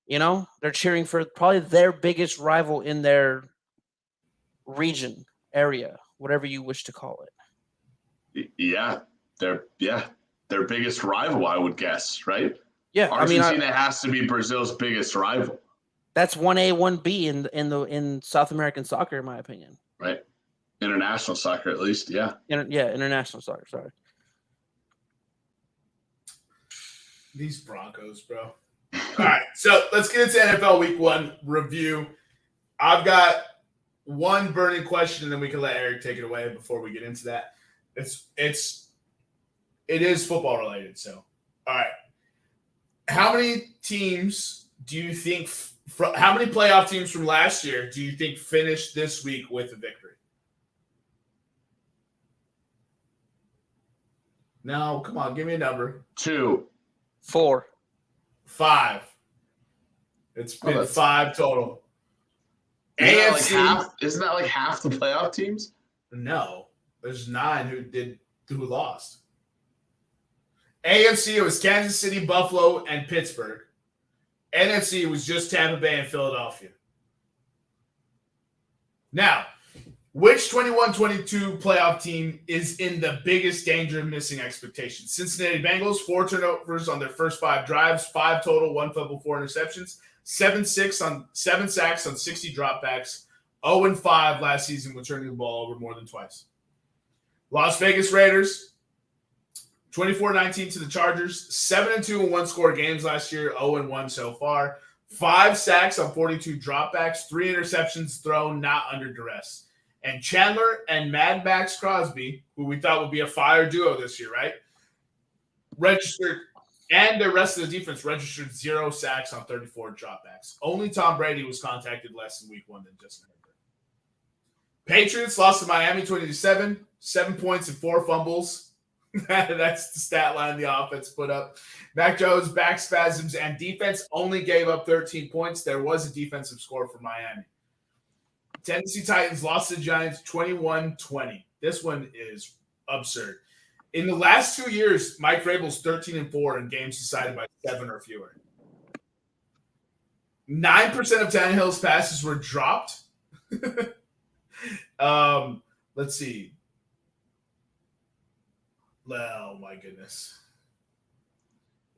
they're cheering for probably their biggest rival in their region, area, whatever you wish to call it. Yeah, their biggest rival, I would guess, right? Yeah, Argentina has to be Brazil's biggest rival. That's 1A, 1B in South American soccer, in my opinion. Right. International soccer, at least, yeah. International soccer, sorry. These Broncos, bro. All right, so let's get into NFL Week 1 review. I've got one burning question, and then we can let Eric take it away before we get into that. It is football related, so all right. How many teams do you think? How many playoff teams from last year do you think finished this week with a victory? No, come on, give me a number. 2. 4. 5. It's been 5 total. Isn't that like half the playoff teams? No, there's 9 who lost. AFC, it was Kansas City, Buffalo, and Pittsburgh. NFC, it was just Tampa Bay and Philadelphia. Now, which 21-22 playoff team is in the biggest danger of missing expectations? Cincinnati Bengals, 4 turnovers on their first 5 drives, 5 total, 1 fumble, 4 interceptions, 7 sacks on 60 dropbacks, 0-5 last season when turning the ball over more than twice. Las Vegas Raiders, 24-19 to the Chargers, 7-2 in one-score games last year, 0-1 so far. 5 sacks on 42 dropbacks, 3 interceptions thrown, not under duress. And Chandler and Mad Max Crosby, who we thought would be a fire duo this year, right? Registered, and the rest of the defense registered 0 sacks on 34 dropbacks. Only Tom Brady was contacted less in week 1 than Justin Herbert. Patriots lost to Miami 20-7, 7 points and 4 fumbles. That's the stat line the offense put up. Mac Jones, back spasms, and defense only gave up 13 points. There was a defensive score for Miami. Tennessee Titans lost to the Giants 21-20. This one is absurd. In the last 2 years, Mike Vrabel's 13-4 in games decided by 7 or fewer. 9% of Tannehill's passes were dropped. Let's see. Oh, my goodness.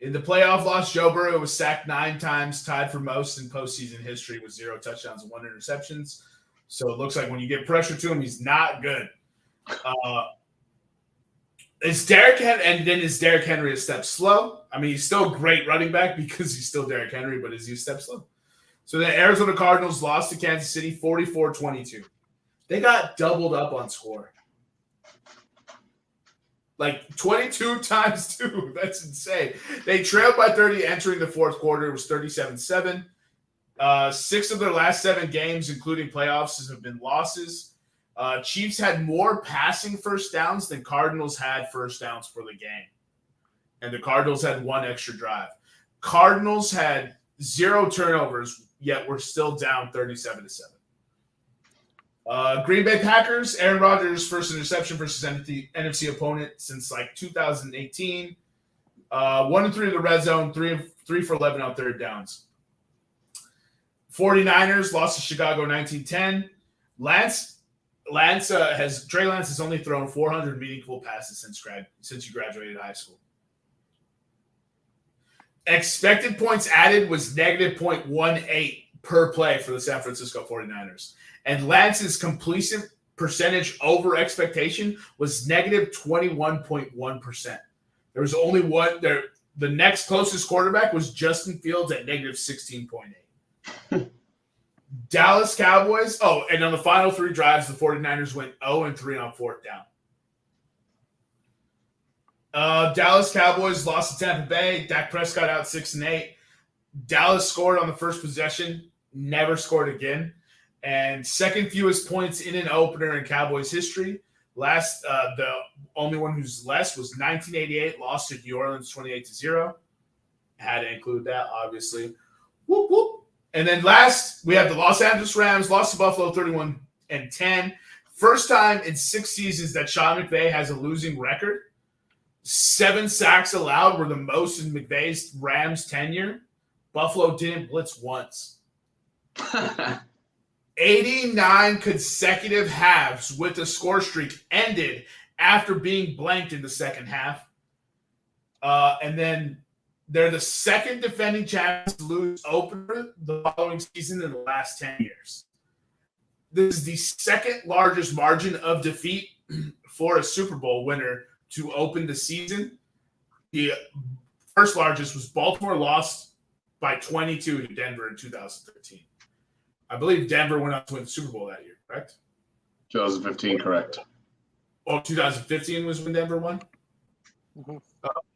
In the playoff loss, Joe Burrow was sacked 9 times, tied for most in postseason history with 0 touchdowns and 1 interceptions. So it looks like when you get pressure to him, he's not good. Is Derrick Henry a step slow? I mean, he's still a great running back because he's still Derrick Henry, but is he a step slow? So the Arizona Cardinals lost to Kansas City 44-22. They got doubled up on score. Like 22 times 2. That's insane. They trailed by 30 entering the fourth quarter. It was 37-7. 6 of their last 7 games, including playoffs, have been losses. Chiefs had more passing first downs than Cardinals had first downs for the game. And the Cardinals had 1 extra drive. Cardinals had 0 turnovers, yet we're still down 37-7. Green Bay Packers, Aaron Rodgers' first interception versus NFC opponent since like 2018. 1-3 in the red zone, 3 for 11 on third downs. 49ers lost to Chicago 19-10. Trey Lance has only thrown 400 meaningful passes since he graduated high school. Expected points added was negative 0.18 per play for the San Francisco 49ers. And Lance's completion percentage over expectation was negative 21.1%. There was only one there. The next closest quarterback was Justin Fields at negative 16.8. Dallas Cowboys. Oh, and on the final 3 drives, the 49ers went 0-3 on 4th down. Dallas Cowboys lost to Tampa Bay. Dak Prescott out 6-8. Dallas scored on the first possession, never scored again. And second fewest points in an opener in Cowboys history. The only one who's less was 1988, lost to New Orleans 28-0. Had to include that, obviously. Whoop, whoop. And then last, we have the Los Angeles Rams, lost to Buffalo 31-10. First time in 6 seasons that Sean McVay has a losing record. 7 sacks allowed were the most in McVay's Rams tenure. Buffalo didn't blitz once. 89 consecutive halves with a score streak ended after being blanked in the second half. And then they're the second defending champions to lose opener the following season in the last 10 years. This is the second largest margin of defeat for a Super Bowl winner to open the season. The first largest was Baltimore lost by 22 to Denver in 2013. I believe Denver went on to win the Super Bowl that year, correct? 2015, correct. Oh, 2015 was when Denver won? Mm-hmm.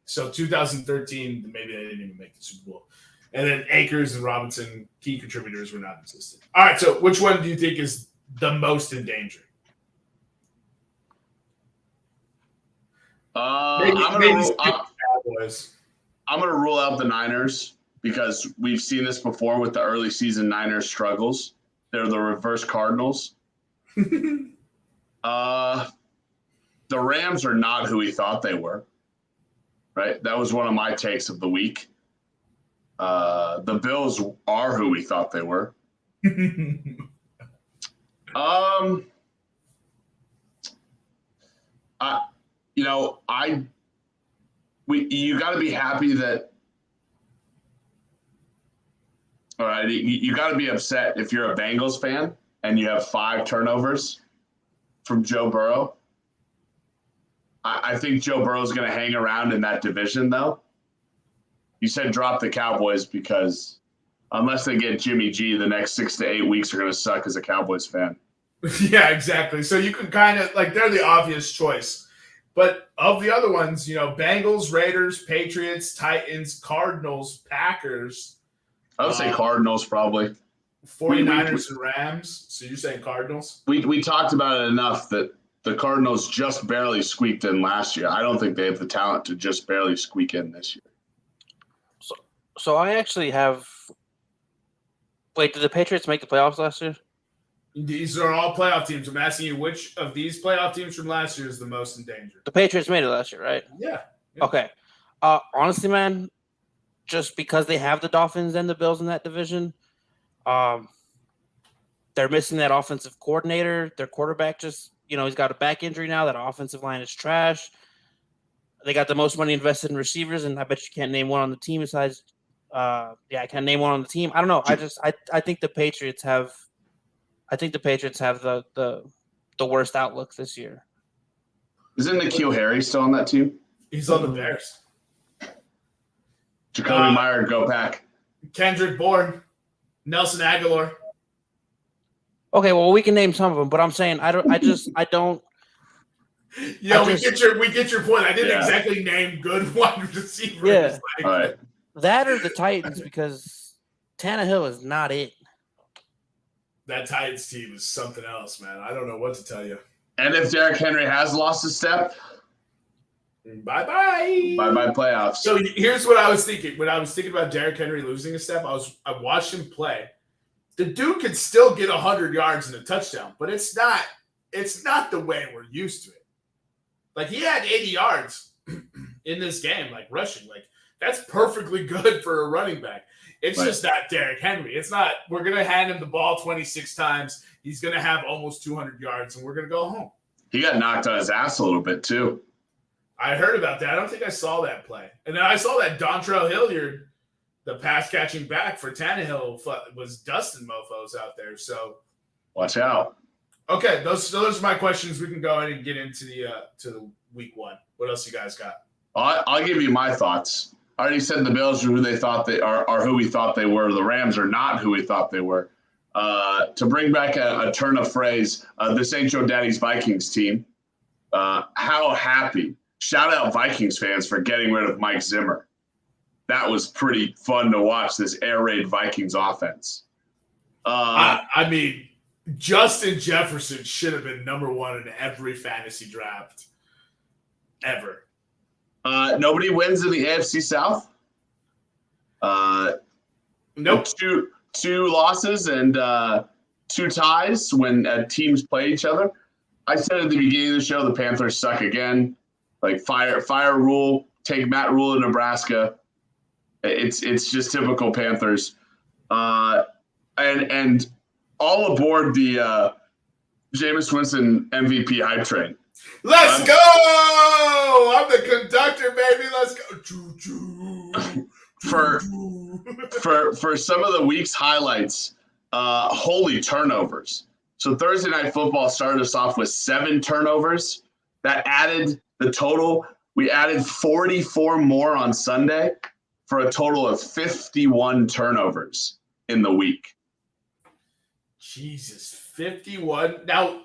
So 2013, maybe they didn't even make the Super Bowl. And then Akers and Robinson, key contributors, were not consistent. All right, so which one do you think is the most in danger? I'm going to rule out the Niners because we've seen this before with the early season Niners struggles. They're the reverse Cardinals. The Rams are not who we thought they were, right? That was one of my takes of the week. The Bills are who we thought they were. You got to be happy that. All right, you got to be upset if you're a Bengals fan and you have 5 turnovers from Joe Burrow. I think Joe Burrow is going to hang around in that division, though. You said drop the Cowboys because unless they get Jimmy G, the next 6 to 8 weeks are going to suck as a Cowboys fan. Yeah, exactly. So you can kind of they're the obvious choice. But of the other ones, Bengals, Raiders, Patriots, Titans, Cardinals, Packers. I would say Cardinals probably. 49ers and Rams. So you're saying Cardinals? We talked about it enough that the Cardinals just barely squeaked in last year. I don't think they have the talent to just barely squeak in this year. So I actually have – wait, did the Patriots make the playoffs last year? These are all playoff teams. I'm asking you which of these playoff teams from last year is the most in danger. The Patriots made it last year, right? Yeah. Okay. Honestly, man, just because they have the Dolphins and the Bills in that division, they're missing that offensive coordinator. Their quarterback just, he's got a back injury now. That offensive line is trash. They got the most money invested in receivers, and I bet you can't name one on the team besides I can't name one on the team. I don't know. I think the Patriots have the worst outlook this year. Isn't N'Keal Harry still on that team? He's on the Bears. Jacoby Meyer, go Pack. Kendrick Bourne, Nelson Aguilar. Okay, well, we can name some of them, but I'm saying I don't. Yeah, we get your point. I didn't exactly name good wide receivers. Yeah. All right. That or the Titans because Tannehill is not it. That Titans team is something else, man. I don't know what to tell you. And if Derrick Henry has lost a step, bye-bye. Bye-bye playoffs. So here's what I was thinking. When I was thinking about Derrick Henry losing a step, I watched him play. The dude could still get 100 yards and a touchdown, but it's not the way we're used to it. Like, he had 80 yards in this game, like rushing. Like, that's perfectly good for a running back. It's just not Derrick Henry. It's not, we're going to hand him the ball 26 times. He's going to have almost 200 yards, and we're going to go home. He got knocked on his ass a little bit, too. I heard about that. I don't think I saw that play. And then I saw that Dontrell Hilliard, the pass-catching back for Tannehill, was dusting mofos out there. So watch out. Okay, those are my questions. We can go ahead and get into the week one. What else you guys got? I'll give you my thoughts. I already said the Bills are who they thought they are who we thought they were. The Rams are not who we thought they were. To bring back a turn of phrase, this ain't your daddy's Vikings team. How happy. Shout out Vikings fans for getting rid of Mike Zimmer. That was pretty fun to watch, this air raid Vikings offense. I mean, Justin Jefferson should have been number one in every fantasy draft ever. Nobody wins in the AFC South. Nope. Two losses and 2 ties when teams play each other. I said at the beginning of the show, the Panthers suck again. Like fire Rule, take Matt Rule in Nebraska. It's just typical Panthers. And all aboard the Jameis Winston MVP hype train. Let's go! I'm the conductor, baby. Let's go. Choo, choo. For some of the week's highlights, holy turnovers. So Thursday Night Football started us off with 7 turnovers. That added the total. We added 44 more on Sunday for a total of 51 turnovers in the week. Jesus, 51. Now,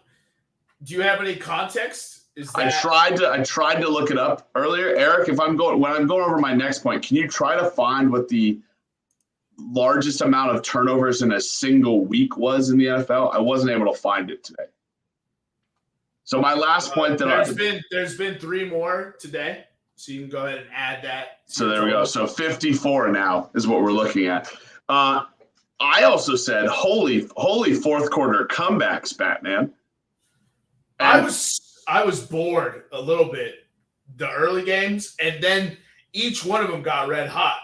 do you have any context? I tried to look it up earlier. Eric, when I'm going over my next point, can you try to find what the largest amount of turnovers in a single week was in the NFL? I wasn't able to find it today. So my last point there's been 3 more today, so you can go ahead and add that. So there we go. So 54 now is what we're looking at. I also said, holy fourth quarter comebacks, Batman. And I was bored a little bit the early games, and then each one of them got red hot.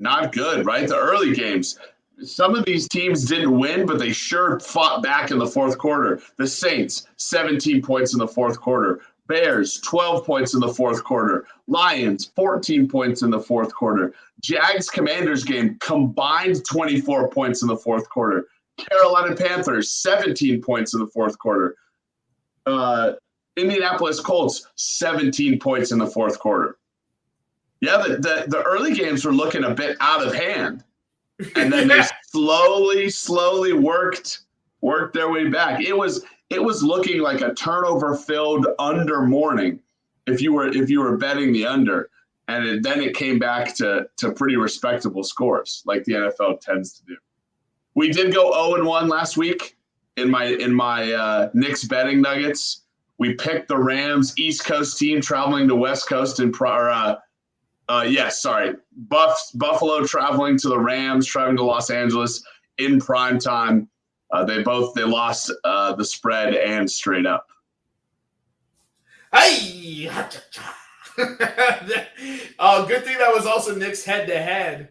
Not good, right? The early games. Some of these teams didn't win, but they sure fought back in the fourth quarter. The Saints, 17 points in the fourth quarter. Bears, 12 points in the fourth quarter. Lions, 14 points in the fourth quarter. Jags-Commanders game, combined 24 points in the fourth quarter. Carolina Panthers, 17 points in the fourth quarter. Indianapolis Colts, 17 points in the fourth quarter. Yeah, the early games were looking a bit out of hand. And then they slowly worked their way back. It was looking like a turnover-filled under morning if you were betting the under. And then it came back to pretty respectable scores, like the NFL tends to do. We did go 0-1 last week in my Knicks betting nuggets. We picked the Rams East Coast team traveling to West Coast Buffalo traveling to the Rams, traveling to Los Angeles in prime time. They lost the spread and straight up. Hey, good thing that was also Knicks head-to-head.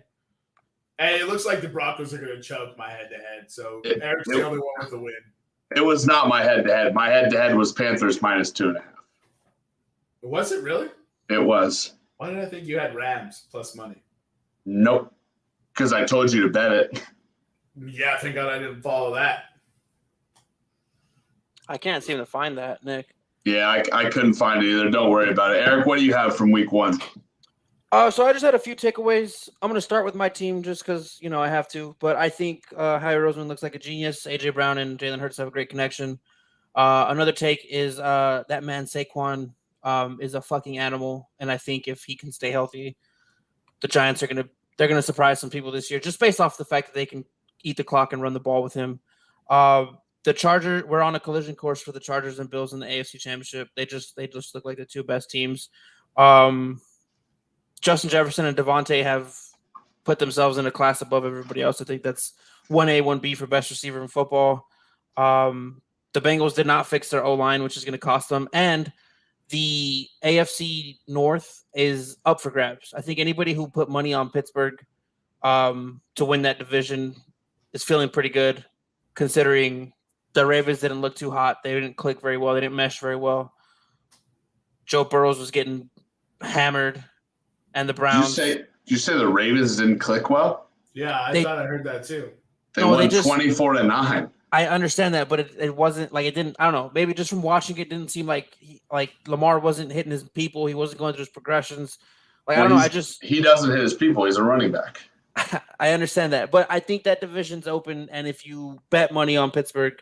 And it looks like the Broncos are going to choke my head-to-head. So Eric's the only one with the win. It was not my head-to-head. My head-to-head was Panthers -2.5. Was it really? It was. Why did I think you had Rams plus money? Nope. Because I told you to bet it. Yeah, thank God I didn't follow that. I can't seem to find that, Nick. Yeah, I couldn't find it either. Don't worry about it. Eric, what do you have from week 1? So I just had a few takeaways. I'm going to start with my team just because, I have to. But I think Howie Roseman looks like a genius. A.J. Brown and Jalen Hurts have a great connection. Another take is that man Saquon is a fucking animal. And I think if he can stay healthy, the Giants are going to surprise some people this year just based off the fact that they can eat the clock and run the ball with him. The Chargers, we're on a collision course for the Chargers and Bills in the AFC Championship. They just look like the 2 best teams. Justin Jefferson and Devontae have put themselves in a class above everybody else. I think that's 1A, 1B for best receiver in football. The Bengals did not fix their O-line, which is going to cost them. And the AFC North is up for grabs. I think anybody who put money on Pittsburgh to win that division is feeling pretty good, considering the Ravens didn't look too hot. They didn't click very well. They didn't mesh very well. Joe Burrows was getting hammered. And the Browns. Did you say the Ravens didn't click well? Yeah, I thought I heard that too. They won 24-9. I understand that, but it wasn't like it didn't. I don't know. Maybe just from watching it, didn't seem like Lamar wasn't hitting his people. He wasn't going through his progressions. Like I don't know. He doesn't hit his people. He's a running back. I understand that, but I think that division's open, and if you bet money on Pittsburgh,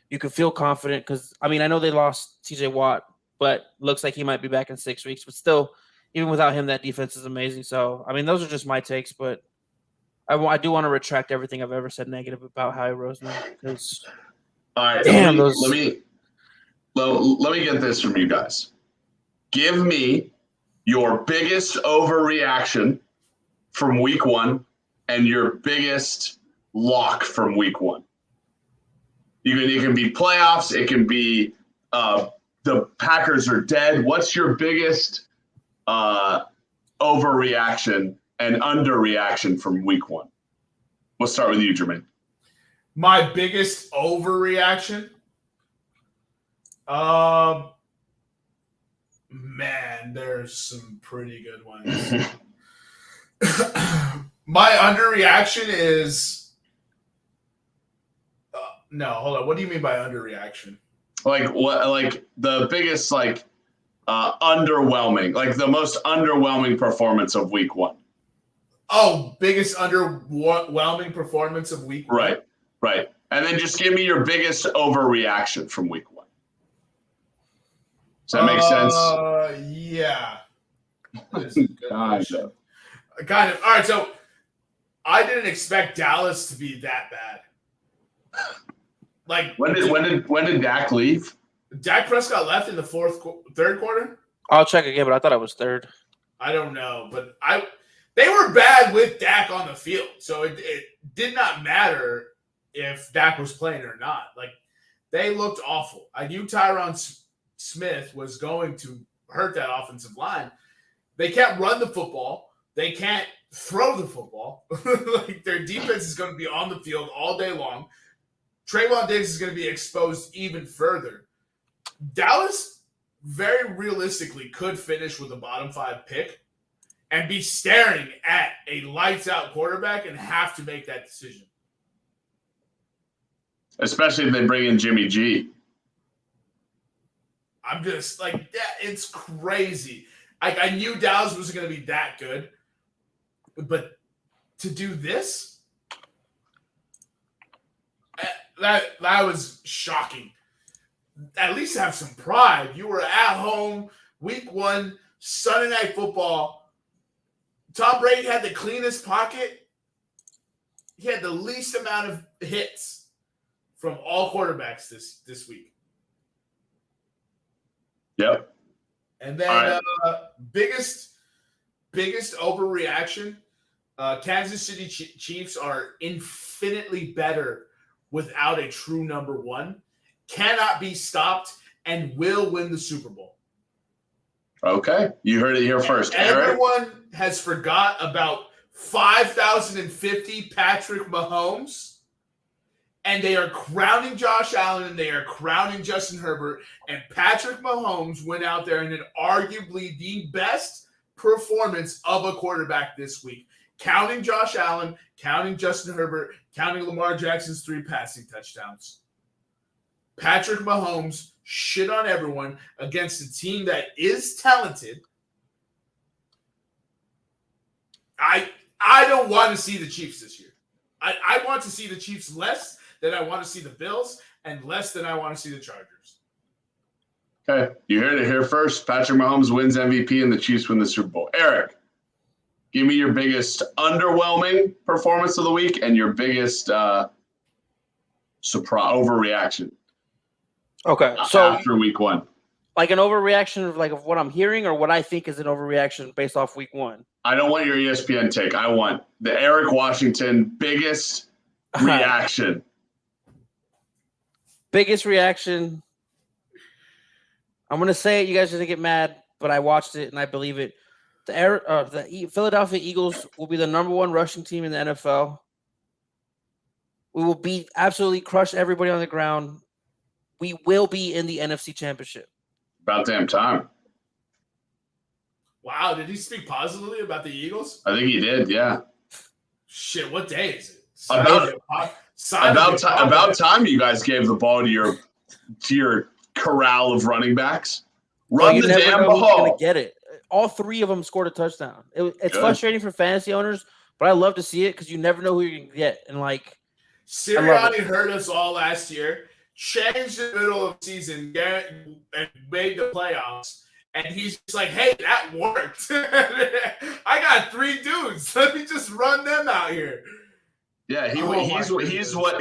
you can feel confident because I mean I know they lost T.J. Watt, but looks like he might be back in 6 weeks. But still, even without him, that defense is amazing. So I mean, those are just my takes, but I do want to retract everything I've ever said negative about Howie Roseman because. All right, damn, let me get this from you guys. Give me your biggest overreaction from week 1 and your biggest lock from week 1. It can be playoffs. It can be the Packers are dead. What's your biggest overreaction and underreaction from week 1? We'll start with you, Jermaine. My biggest overreaction? Man, there's some pretty good ones. My underreaction is no, hold on. What do you mean by underreaction? Like what? Like the biggest, underwhelming, like the most underwhelming performance of week 1. Oh, biggest underwhelming performance of week 1. Right. And then just give me your biggest overreaction from week 1. Does that make sense? Yeah. That is a good question. Kind of. All right, so I didn't expect Dallas to be that bad. Like when did Dak leave? Dak Prescott left in the third quarter? I'll check again, but I thought it was third. I don't know, but they were bad with Dak on the field, so it did not matter if Dak was playing or not. Like they looked awful. I knew Tyron Smith was going to hurt that offensive line. They can't run the football. They can't throw the football. Like their defense is going to be on the field all day long. Trayvon Diggs is going to be exposed even further. Dallas very realistically could finish with a bottom 5 pick and be staring at a lights-out quarterback and have to make that decision. Especially if they bring in Jimmy G. I'm just like, yeah, it's crazy. I knew Dallas wasn't going to be that good, but to do this, that was shocking. At least have some pride. You were at home, week 1, Sunday Night Football. Tom Brady had the cleanest pocket. He had the least amount of hits from all quarterbacks this week. Yep. And then biggest overreaction, Kansas City Chiefs are infinitely better without a true number 1, cannot be stopped, and will win the Super Bowl. Okay. You heard it here first. Everyone has forgot about 5,050 Patrick Mahomes, and they are crowning Josh Allen, and they are crowning Justin Herbert, and Patrick Mahomes went out there and did arguably the best performance of a quarterback this week. Counting Josh Allen, counting Justin Herbert, counting Lamar Jackson's 3 passing touchdowns. Patrick Mahomes shit on everyone against a team that is talented. I don't want to see the Chiefs this year. I want to see the Chiefs less than I want to see the Bills and less than I want to see the Chargers. Okay. You heard it here first. Patrick Mahomes wins MVP and the Chiefs win the Super Bowl. Eric, give me your biggest underwhelming performance of the week and your biggest overreaction. Okay, so after week 1, like an overreaction of what I'm hearing, or what I think is an overreaction based off week 1. I don't want your ESPN take. I want the Eric Washington biggest reaction. Biggest reaction. I'm gonna say it. You guys are gonna get mad, but I watched it and I believe it. The Philadelphia Eagles will be the number 1 rushing team in the NFL. We will absolutely crush everybody on the ground. We will be in the NFC Championship. About damn time. Wow, did he speak positively about the Eagles? I think he did, yeah. Shit, what day is it? About time you guys gave the ball to your corral of running backs. Run the damn ball. Who's gonna get it. All three of them scored a touchdown. It's frustrating for fantasy owners, but I love to see it because you never know who you're gonna get. And like, Sirianni hurt us all last year. Changed in the middle of the season and made the playoffs. And he's just like, hey, that worked. I got 3 dudes. Let me just run them out here. Yeah, he's what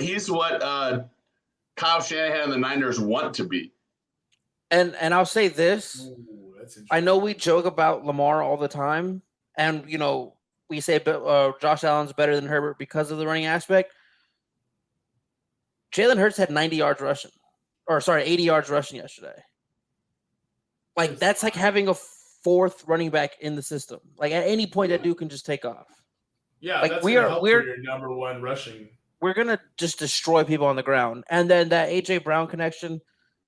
Kyle Shanahan and the Niners want to be. And I'll say this. Ooh, I know we joke about Lamar all the time. And, we say Josh Allen's better than Herbert because of the running aspect. Jalen Hurts had 80 yards rushing yesterday. Like, that's like having a 4th running back in the system. Like, at any point, that dude can just take off. Yeah, like that's we're your number 1 rushing. We're going to just destroy people on the ground. And then that A.J. Brown connection,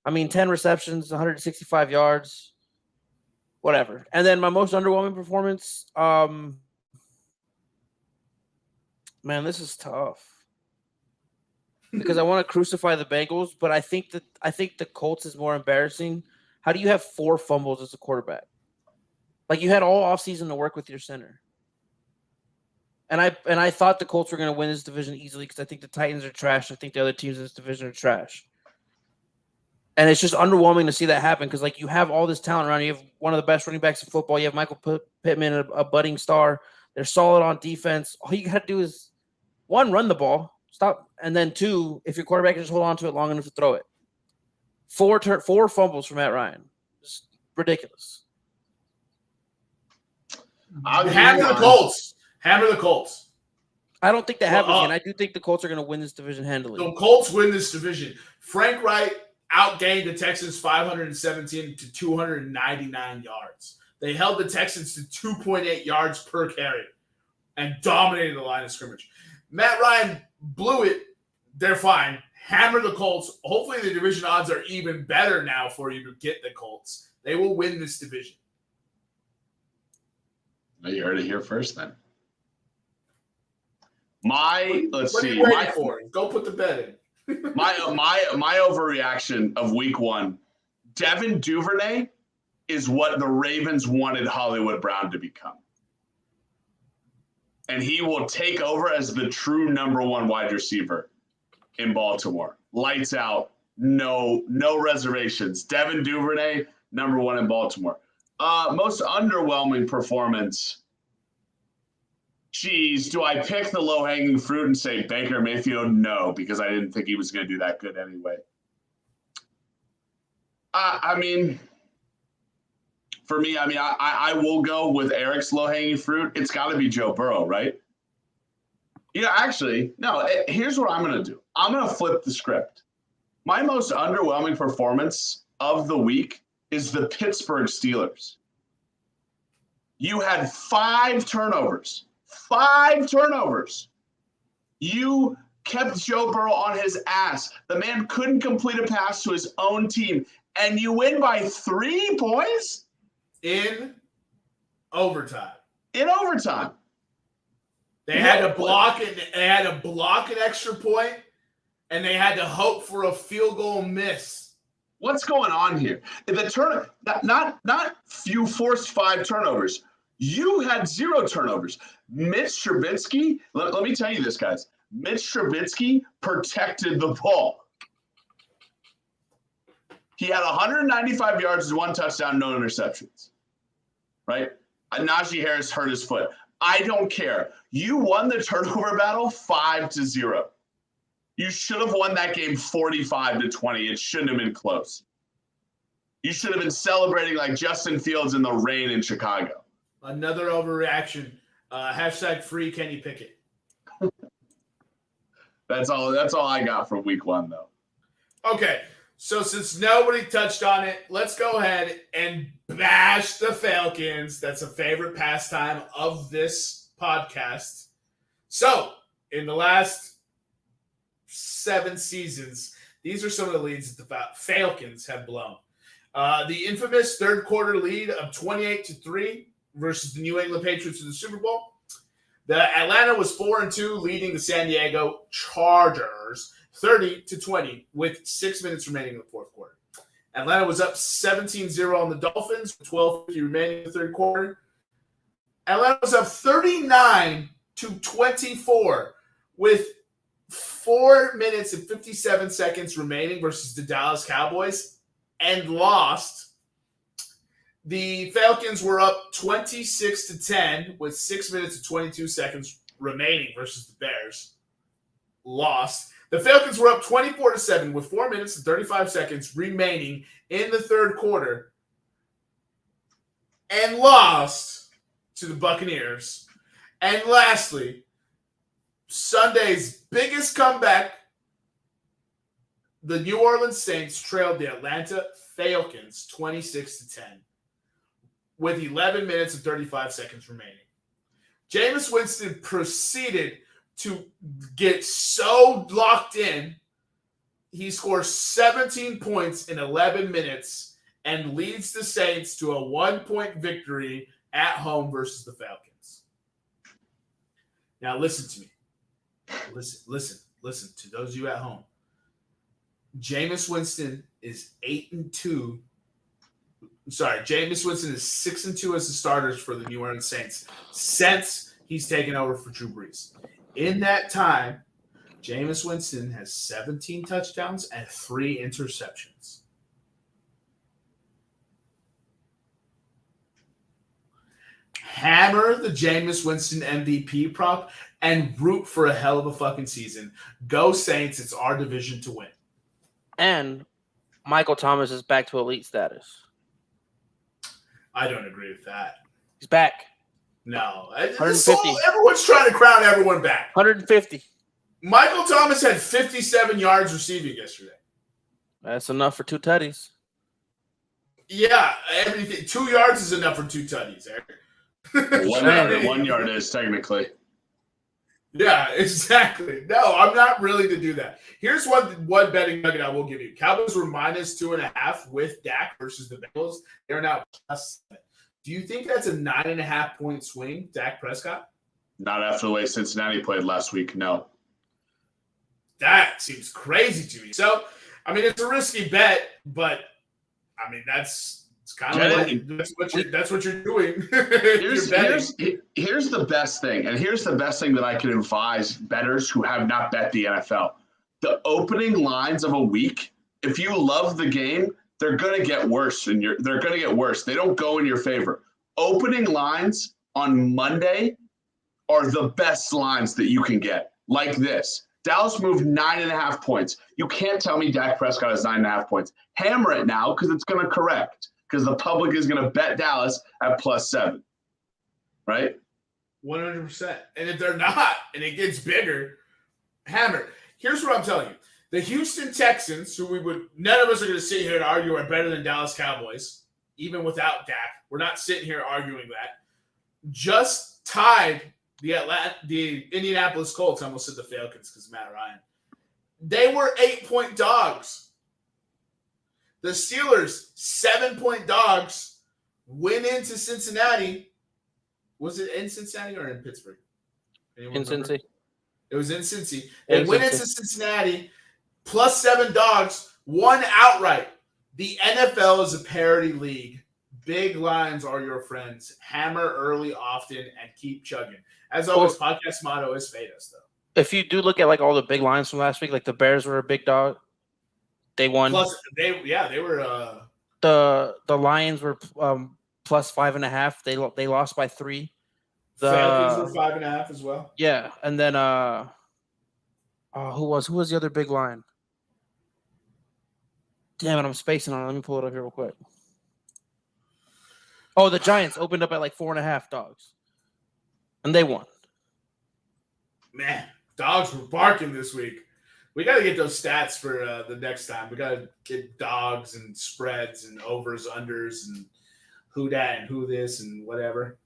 10 receptions, 165 yards, whatever. And then my most underwhelming performance, man, this is tough. Because I want to crucify the Bengals, but I think the Colts is more embarrassing. How do you have 4 fumbles as a quarterback? Like, you had all offseason to work with your center. And I thought the Colts were going to win this division easily because I think the Titans are trash. I think the other teams in this division are trash. And it's just underwhelming to see that happen because, like, you have all this talent around you. You have one of the best running backs in football. You have Michael Pittman, a budding star. They're solid on defense. All you got to do is, 1, run the ball. Stop. And then 2, if your quarterback can just hold on to it long enough to throw it. 4 fumbles from Matt Ryan. It's ridiculous. Hammer the Colts. Hammer the Colts. I don't think that happens, and I do think the Colts are going to win this division handily. The Colts win this division. Frank Wright outgained the Texans 517 to 299 yards. They held the Texans to 2.8 yards per carry and dominated the line of scrimmage. Matt Ryan blew it. They're fine. Hammer the Colts. Hopefully the division odds are even better now for you to get the Colts. They will win this division. Well, you heard it here first then. Go put the bet in. my overreaction of week 1, Devin Duvernay is what the Ravens wanted Hollywood Brown to become. And he will take over as the true number 1 wide receiver in Baltimore. Lights out, no reservations. Devin Duvernay, number 1 in Baltimore. Most underwhelming performance. Geez, do I pick the low-hanging fruit and say Baker Mayfield? No, because I didn't think he was going to do that good anyway. For me, I will go with Eric's low-hanging fruit. It's got to be Joe Burrow, right? Actually, no. Here's what I'm going to do. I'm going to flip the script. My most underwhelming performance of the week is the Pittsburgh Steelers. You had 5 turnovers. 5 turnovers. You kept Joe Burrow on his ass. The man couldn't complete a pass to his own team. And you win by 3 points? In overtime. They had to block it. They had to block an extra point, and they had to hope for a field goal miss. What's going on here? You forced 5 turnovers. You had 0 turnovers. Mitch Trubisky, let me tell you this, guys. Mitch Trubisky protected the ball. He had 195 yards and 1 touchdown, no interceptions. Right? Najee Harris hurt his foot. I don't care. You won the turnover battle 5-0. You should have won that game 45-20. It shouldn't have been close. You should have been celebrating like Justin Fields in the rain in Chicago. Another overreaction. Hashtag free Kenny Pickett. That's all I got from week 1, though. Okay. So since nobody touched on it, let's go ahead and bash the Falcons. That's a favorite pastime of this podcast. So in the last 7 seasons, these are some of the leads that the Falcons have blown. The infamous 3rd quarter lead of 28-3 versus the New England Patriots in the Super Bowl. The Atlanta was 4-2, leading the San Diego Chargers 30-20 with 6 minutes remaining in the fourth quarter. Atlanta was up 17-0 on the Dolphins with 12:50 remaining in the third quarter. Atlanta was up 39-24 with 4 minutes and 57 seconds remaining versus the Dallas Cowboys and lost. The Falcons were up 26-10 with 6 minutes and 22 seconds remaining versus the Bears. Lost. The Falcons were up 24-7 with 4 minutes and 35 seconds remaining in the third quarter and lost to the Buccaneers. And lastly, Sunday's biggest comeback, the New Orleans Saints trailed the Atlanta Falcons 26-10 with 11 minutes and 35 seconds remaining. Jameis Winston proceeded to get so locked in, he scores 17 points in 11 minutes and leads the Saints to a 1-point victory at home versus the Falcons. Now listen to me. Listen to those of you at home. Jameis Winston is 8-2. Jameis Winston is 6-2 as the starters for the New Orleans Saints since he's taken over for Drew Brees. In that time, Jameis Winston has 17 touchdowns and 3 interceptions. Hammer the Jameis Winston MVP prop and root for a hell of a fucking season. Go Saints. It's our division to win. And Michael Thomas is back to elite status. I don't agree with that. He's back. No. 150. Everyone's trying to crown everyone back. 150. Michael Thomas had 57 yards receiving yesterday. That's enough for 2 tutties. Yeah, everything. 2 yards is enough for 2 tutties, Eric. 1 yard is technically. Yeah, exactly. No, I'm not willing to do that. Here's one betting nugget I will give you. Cowboys were minus 2.5 with Dak versus the Bengals. They're now plus 7. Do you think that's a 9.5 point swing, Dak Prescott? Not after the way Cincinnati played last week, no. That seems crazy to me. So, I mean, it's a risky bet, but I mean, it's kind of like that's what you're doing. Here's the best thing, and here's the best thing that I can advise bettors who have not bet the NFL. The opening lines of a week, if you love the game, they're gonna get worse, they're gonna get worse. They don't go in your favor. Opening lines on Monday are the best lines that you can get. Like this. Dallas moved 9.5 points. You can't tell me Dak Prescott has 9.5 points. Hammer it now because it's going to correct. Because the public is going to bet Dallas at plus 7. Right? 100%. And if they're not, and it gets bigger, hammer. Here's what I'm telling you. The Houston Texans, who none of us are going to sit here and argue are better than Dallas Cowboys, even without Dak. We're not sitting here arguing that. Just tied the Indianapolis Colts. I almost said the Falcons because Matt Ryan. They were 8-point dogs. The Steelers, 7-point dogs, went into Cincinnati. Was it in Cincinnati or in Pittsburgh? In Cincy. It was in Cincy. They went into Cincinnati, plus 7 dogs, won outright. The NFL is a parity league. Big lines are your friends. Hammer early, often, and keep chugging. As always, podcast motto is fade us, though. If you do look at like all the big lines from last week, like the Bears were a big dog. They won. Plus, they were. The Lions were plus 5.5. They lost by 3. The Falcons were 5.5 as well. Yeah, and then who was the other big line? Damn it, I'm spacing on it. Let me pull it up here real quick. Oh, the Giants opened up at like 4.5 dogs. And they won. Man, dogs were barking this week. We got to get those stats for the next time. We got to get dogs and spreads and overs, unders, and who that and who this and whatever.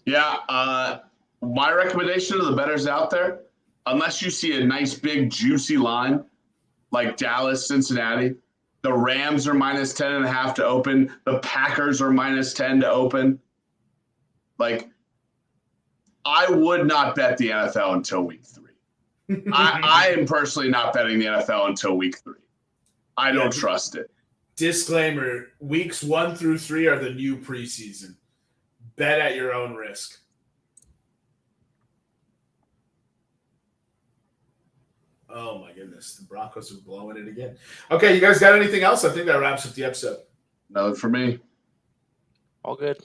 Yeah, my recommendation to the bettors out there, unless you see a nice, big, juicy line like Dallas, Cincinnati, the Rams are minus 10.5 to open. The Packers are minus 10 to open. Like, I would not bet the NFL until week 3. I am personally not betting the NFL until week 3. I don't trust it. Disclaimer, weeks 1 through 3 are the new preseason. Bet at your own risk. Oh, my goodness. The Broncos are blowing it again. Okay, you guys got anything else? I think that wraps up the episode. Nothing for me. All good.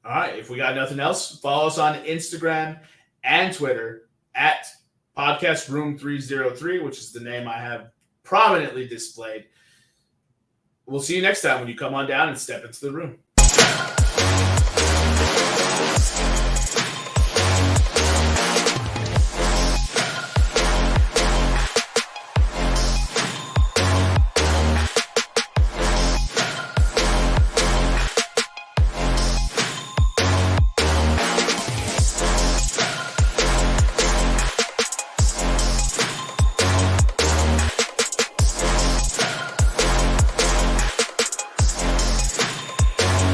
All right. If we got nothing else, follow us on Instagram and Twitter at Podcast Room 303, which is the name I have prominently displayed. We'll see you next time when you come on down and step into the room.